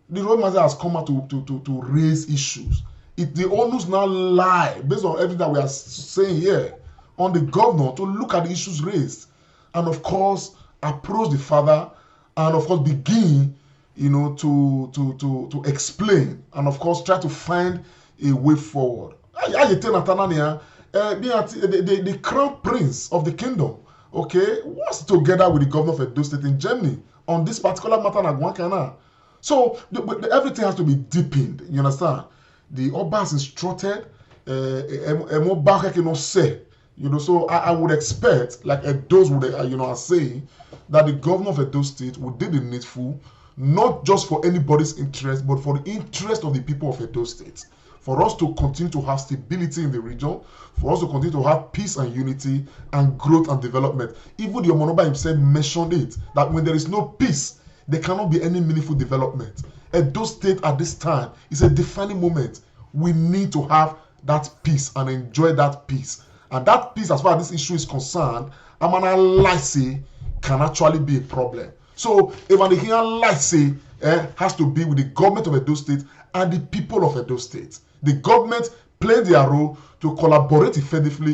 The Royal Majesty has come out to raise issues. The onus now lie, based on everything that we are saying here, on the governor to look at the issues raised, and of course approach the father, and of course begin, you know, to explain, and of course try to find a way forward. The crown prince of the kingdom, okay, was together with the governor of Edo State in Germany on this particular matter. So everything has to be deepened. You understand? The Oba has instructed, you know, so I would expect, like those would, you know, are saying that the governor of Edo State would do the needful, not just for anybody's interest, but for the interest of the people of Edo State. For us to continue to have stability in the region, for us to continue to have peace and unity and growth and development. Even the Omonoba himself mentioned it, that when there is no peace, there cannot be any meaningful development. Edo State at this time is a defining moment. We need to have that peace and enjoy that peace. And that peace, as far as this issue is concerned, Amana Lycée can actually be a problem. So, Amana Lycée has to be with the government of Edo State and the people of Edo State. The government play their role to collaborate effectively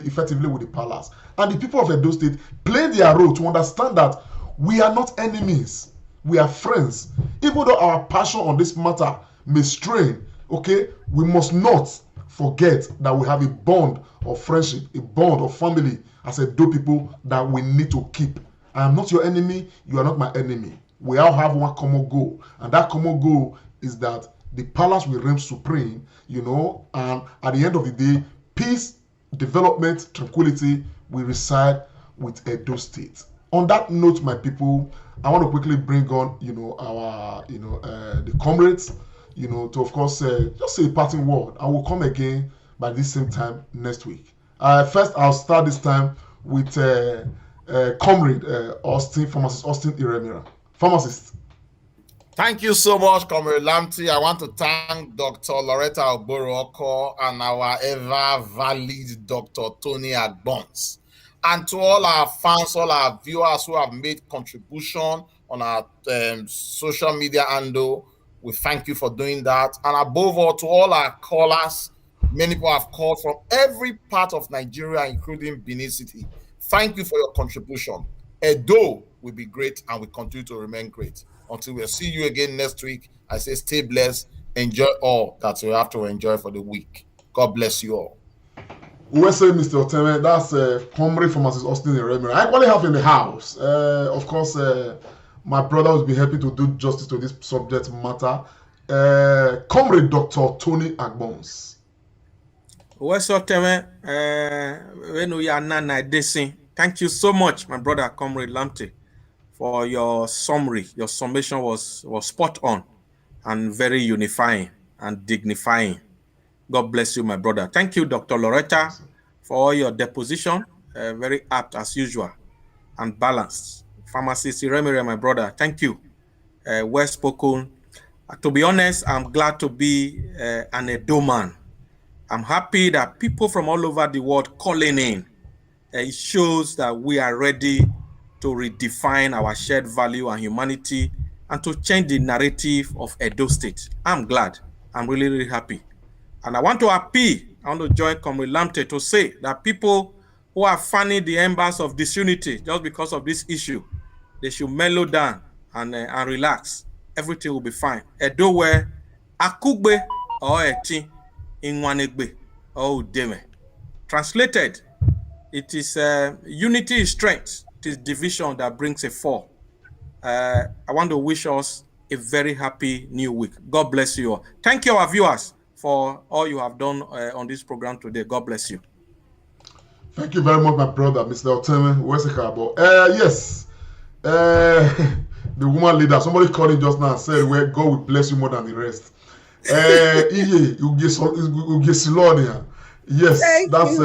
with the palace. And the people of Edo State play their role to understand that we are not enemies. We are friends. Even though our passion on this matter may strain, okay, we must not forget that we have a bond of friendship, a bond of family as Edo people that we need to keep. I am not your enemy, you are not my enemy. We all have one common goal, and that common goal is that the palace will reign supreme, you know, and at the end of the day, peace, development, tranquility will reside with Edo State. On that note, my people, I want to quickly bring on, you know, our, you know, the comrades, you know, to of course just say a parting word. I will come again by this same time next week. First, I'll start this time with comrade Austin, pharmacist Austin Iremira. Pharmacist. Thank you so much, Comrade Lamti. I want to thank Dr. Loretta Ogboro and our ever valid Dr. Tony Agbons. And to all our fans, all our viewers who have made contribution on our social media handle, we thank you for doing that. And above all, to all our callers, many people have called from every part of Nigeria, including Benin City. Thank you for your contribution. Edo will be great and will continue to remain great. Until we'll see you again next week, I say stay blessed. Enjoy all that you have to enjoy for the week. God bless you all. We say, Mr. Oteme, that's comrade pharmacist Austin Iremira. I actually have in the house. Of course, my brother will be happy to do justice to this subject matter. Comrade Dr. Tony Agbons. What's Oteme? When we are not dissing, Thank you so much, my brother, Comrade Lamte, for your summary. Your summation was spot on and very unifying and dignifying. God bless you, my brother. Thank you, Dr. Loretta, for all your deposition. Very apt as usual and balanced. Pharmacist Iremire, my brother, thank you. Well spoken. To be honest, I'm glad to be an Edo man. I'm happy that people from all over the world calling in. It shows that we are ready to redefine our shared value and humanity and to change the narrative of Edo State. I'm glad. I'm really, really happy. And I want to appeal, I want to join Comrade Lamte to say that people who are fanning the embers of disunity just because of this issue, they should mellow down and relax. Everything will be fine. Edo where akugbe or eti inwanegbe or udeme. Translated, it is unity is strength. It is division that brings a fall. I want to wish us a very happy new week. God bless you all. Thank you, our viewers, for all you have done on this program today. God bless you. Thank you very much, my brother, Mr. Oteme Wesekabo. Yes, the woman leader, somebody called in just now and said, well, God will bless you more than the rest. Yes, that's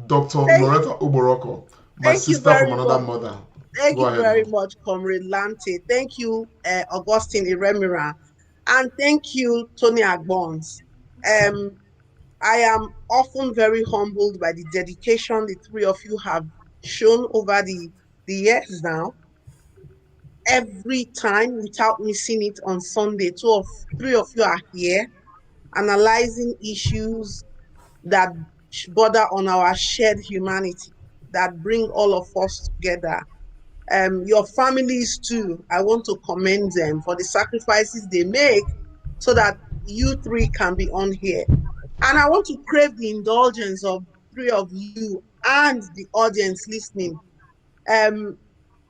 Dr. Loretta Oboroko, my sister from another mother. Thank you very much, Comrade Lante. Thank you, Augustine Iremira. And thank you, Tony Agbons. I am often very humbled by the dedication the three of you have shown over the years now. Every time, without missing it on Sunday, three of you are here analyzing issues that border on our shared humanity, that bring all of us together. Your families too, I want to commend them for the sacrifices they make so that you three can be on here. And I want to crave the indulgence of three of you and the audience listening.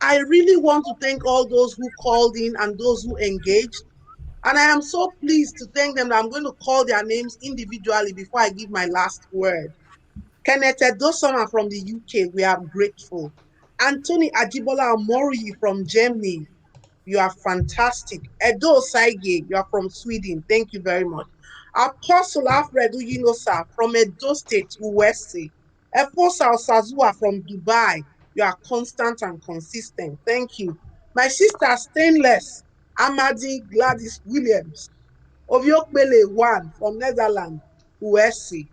I really want to thank all those who called in and those who engaged. And I am so pleased to thank them that I'm going to call their names individually before I give my last word. Kenneth Edosoma from the UK, we are grateful. Anthony Ajibola Omori from Germany, you are fantastic. Edo Saige, you are from Sweden. Thank you very much. Apostle Alfred Uyinosa from Edo State, USA. Efosa Osazua from Dubai, you are constant and consistent. Thank you. My sister Stainless, Amadi Gladys Williams, Oviokbele 1 from Netherlands, USA.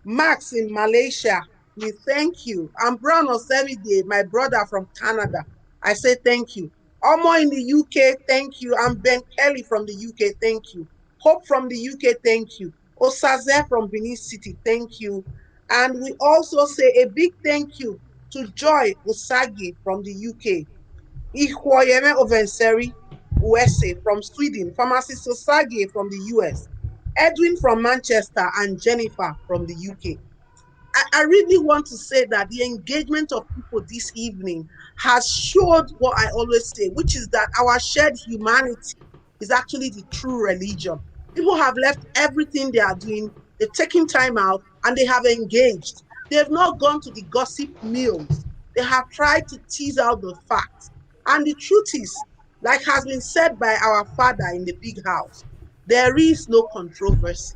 Max in Malaysia, we thank you. And Brown Osemide, my brother from Canada, I say thank you. Omo in the UK, thank you. And Ben Kelly from the UK, thank you. Hope from the UK, thank you. Osaze from Benin City, thank you. And we also say a big thank you to Joy Usagi from the UK. Ihwoyeme Ovenseri, USA from Sweden. Pharmacist Osagi from the US. Edwin from Manchester and Jennifer from the UK. I really want to say that the engagement of people this evening has showed what I always say, which is that our shared humanity is actually the true religion. People have left everything they are doing, they've taken time out, and they have engaged. They have not gone to the gossip mills. They have tried to tease out the facts. And the truth is, like has been said by our father in the big house, there is no controversy.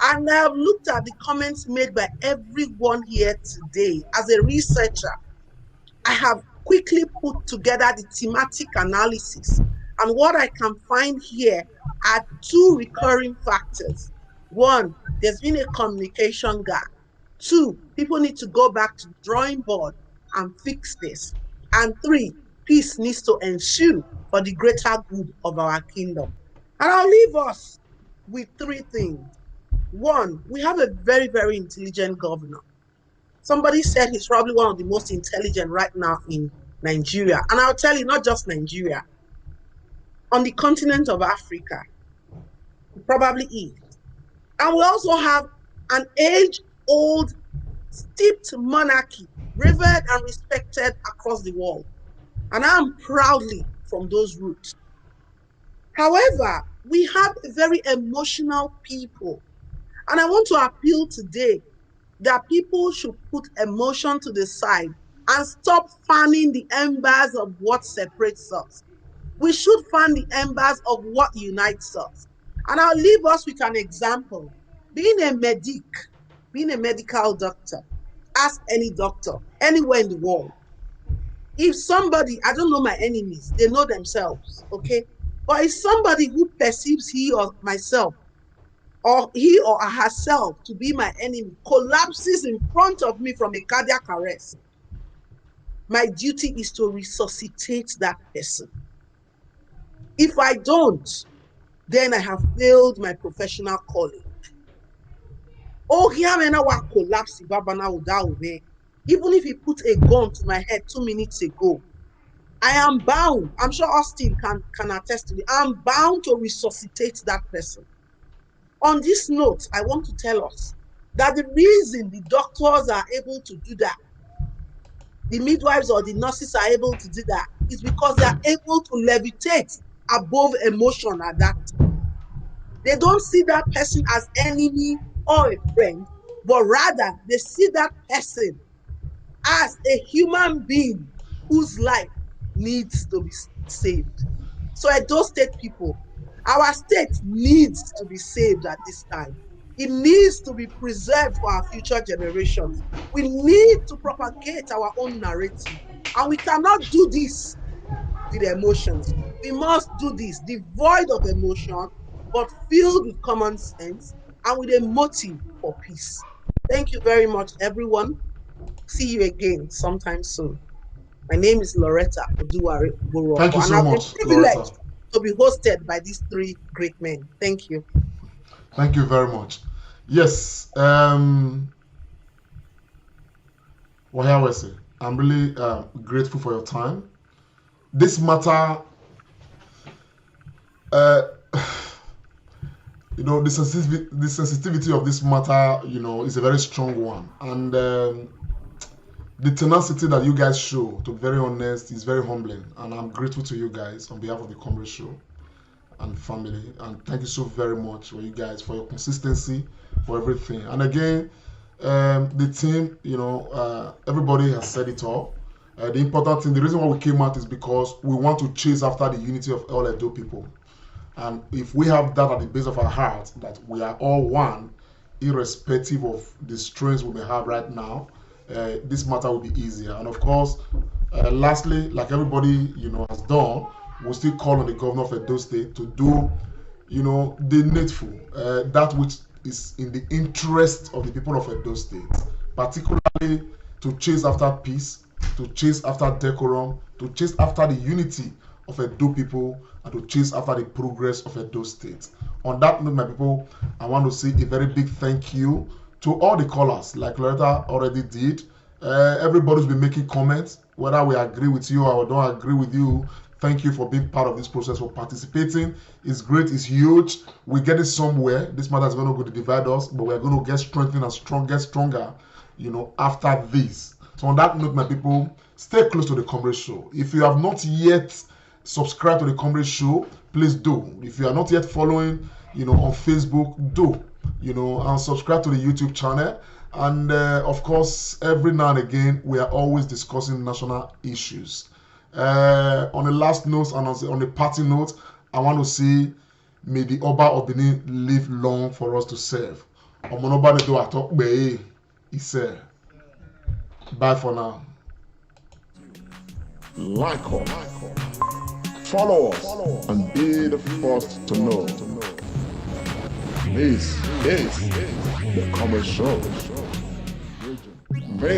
And I have looked at the comments made by everyone here today. As a researcher, I have quickly put together the thematic analysis. And what I can find here are two recurring factors. One, there's been a communication gap. Two, people need to go back to the drawing board and fix this. And three, peace needs to ensue for the greater good of our kingdom. And I'll leave us with three things. One, we have a very, very intelligent governor. Somebody said he's probably one of the most intelligent right now in Nigeria. And I'll tell you, not just Nigeria, on the continent of Africa, he probably is. And we also have an age-old, steeped monarchy, revered and respected across the world. And I'm proudly from those roots. However, we have very emotional people. And I want to appeal today that people should put emotion to the side and stop fanning the embers of what separates us. We should fan the embers of what unites us. And I'll leave us with an example. Being a medical doctor, ask any doctor anywhere in the world. If somebody, I don't know my enemies, they know themselves, okay? But if somebody who perceives he or myself or he or herself to be my enemy collapses in front of me from a cardiac arrest, my duty is to resuscitate that person. If I don't, then I have failed my professional calling. Oh, collapse. Even if he put a gun to my head 2 minutes ago, I am bound. I'm sure Austin can attest to it. I'm bound to resuscitate that person. On this note, I want to tell us that the reason the doctors are able to do that, the midwives or the nurses are able to do that, is because they are able to levitate above emotion at that time. They don't see that person as enemy or a friend, but rather they see that person as a human being whose life needs to be saved. So at those state people, our state needs to be saved at this time. It needs to be preserved for our future generations. We need to propagate our own narrative. And we cannot do this with emotions. We must do this devoid of emotion, but filled with common sense and with a motive for peace. Thank you very much, everyone. See you again sometime soon. My name is Loretta Oduwari Thank you Boroko, and so I've been much, Loretta. privileged to be hosted by these three great men. Thank you. Thank you very much. Yes, Wahawese, I'm really grateful for your time. This matter, the sensitivity of this matter, is a very strong one. And the tenacity that you guys show, to be very honest, is very humbling. And I'm grateful to you guys on behalf of the Comrade Show and family. And thank you so very much for you guys, for your consistency, for everything. And again, the team, everybody has said it all. The important thing, the reason why we came out is because we want to chase after the unity of all Edo people. And if we have that at the base of our heart, that we are all one, irrespective of the strains we may have right now, this matter will be easier. And of course, lastly, like everybody has done, we'll still call on the governor of Edo State to do the needful, that which is in the interest of the people of Edo State, particularly to chase after peace, to chase after decorum, to chase after the unity of Edo people, and to chase after the progress of Edo State. On that note, my people, I want to say a very big thank you to all the callers, like Loretta already did. Everybody's been making comments, whether we agree with you or don't agree with you. Thank you for being part of this process, for participating. It's great, it's huge. We're getting somewhere. This matter is going to divide us, but we're going to get strengthened and get stronger, after this. So on that note, my people, stay close to the Comrade Show. If you have not yet subscribed to the Comrade Show, please do. If you are not yet following, on Facebook, do. And subscribe to the YouTube channel. And of course, every now and again, we are always discussing national issues. On the last note and on the party note, I want to say, may the Oba of Benin live long for us to serve. Bye for now. Like us, follow us, and be the first to know. This is the Comrade Show.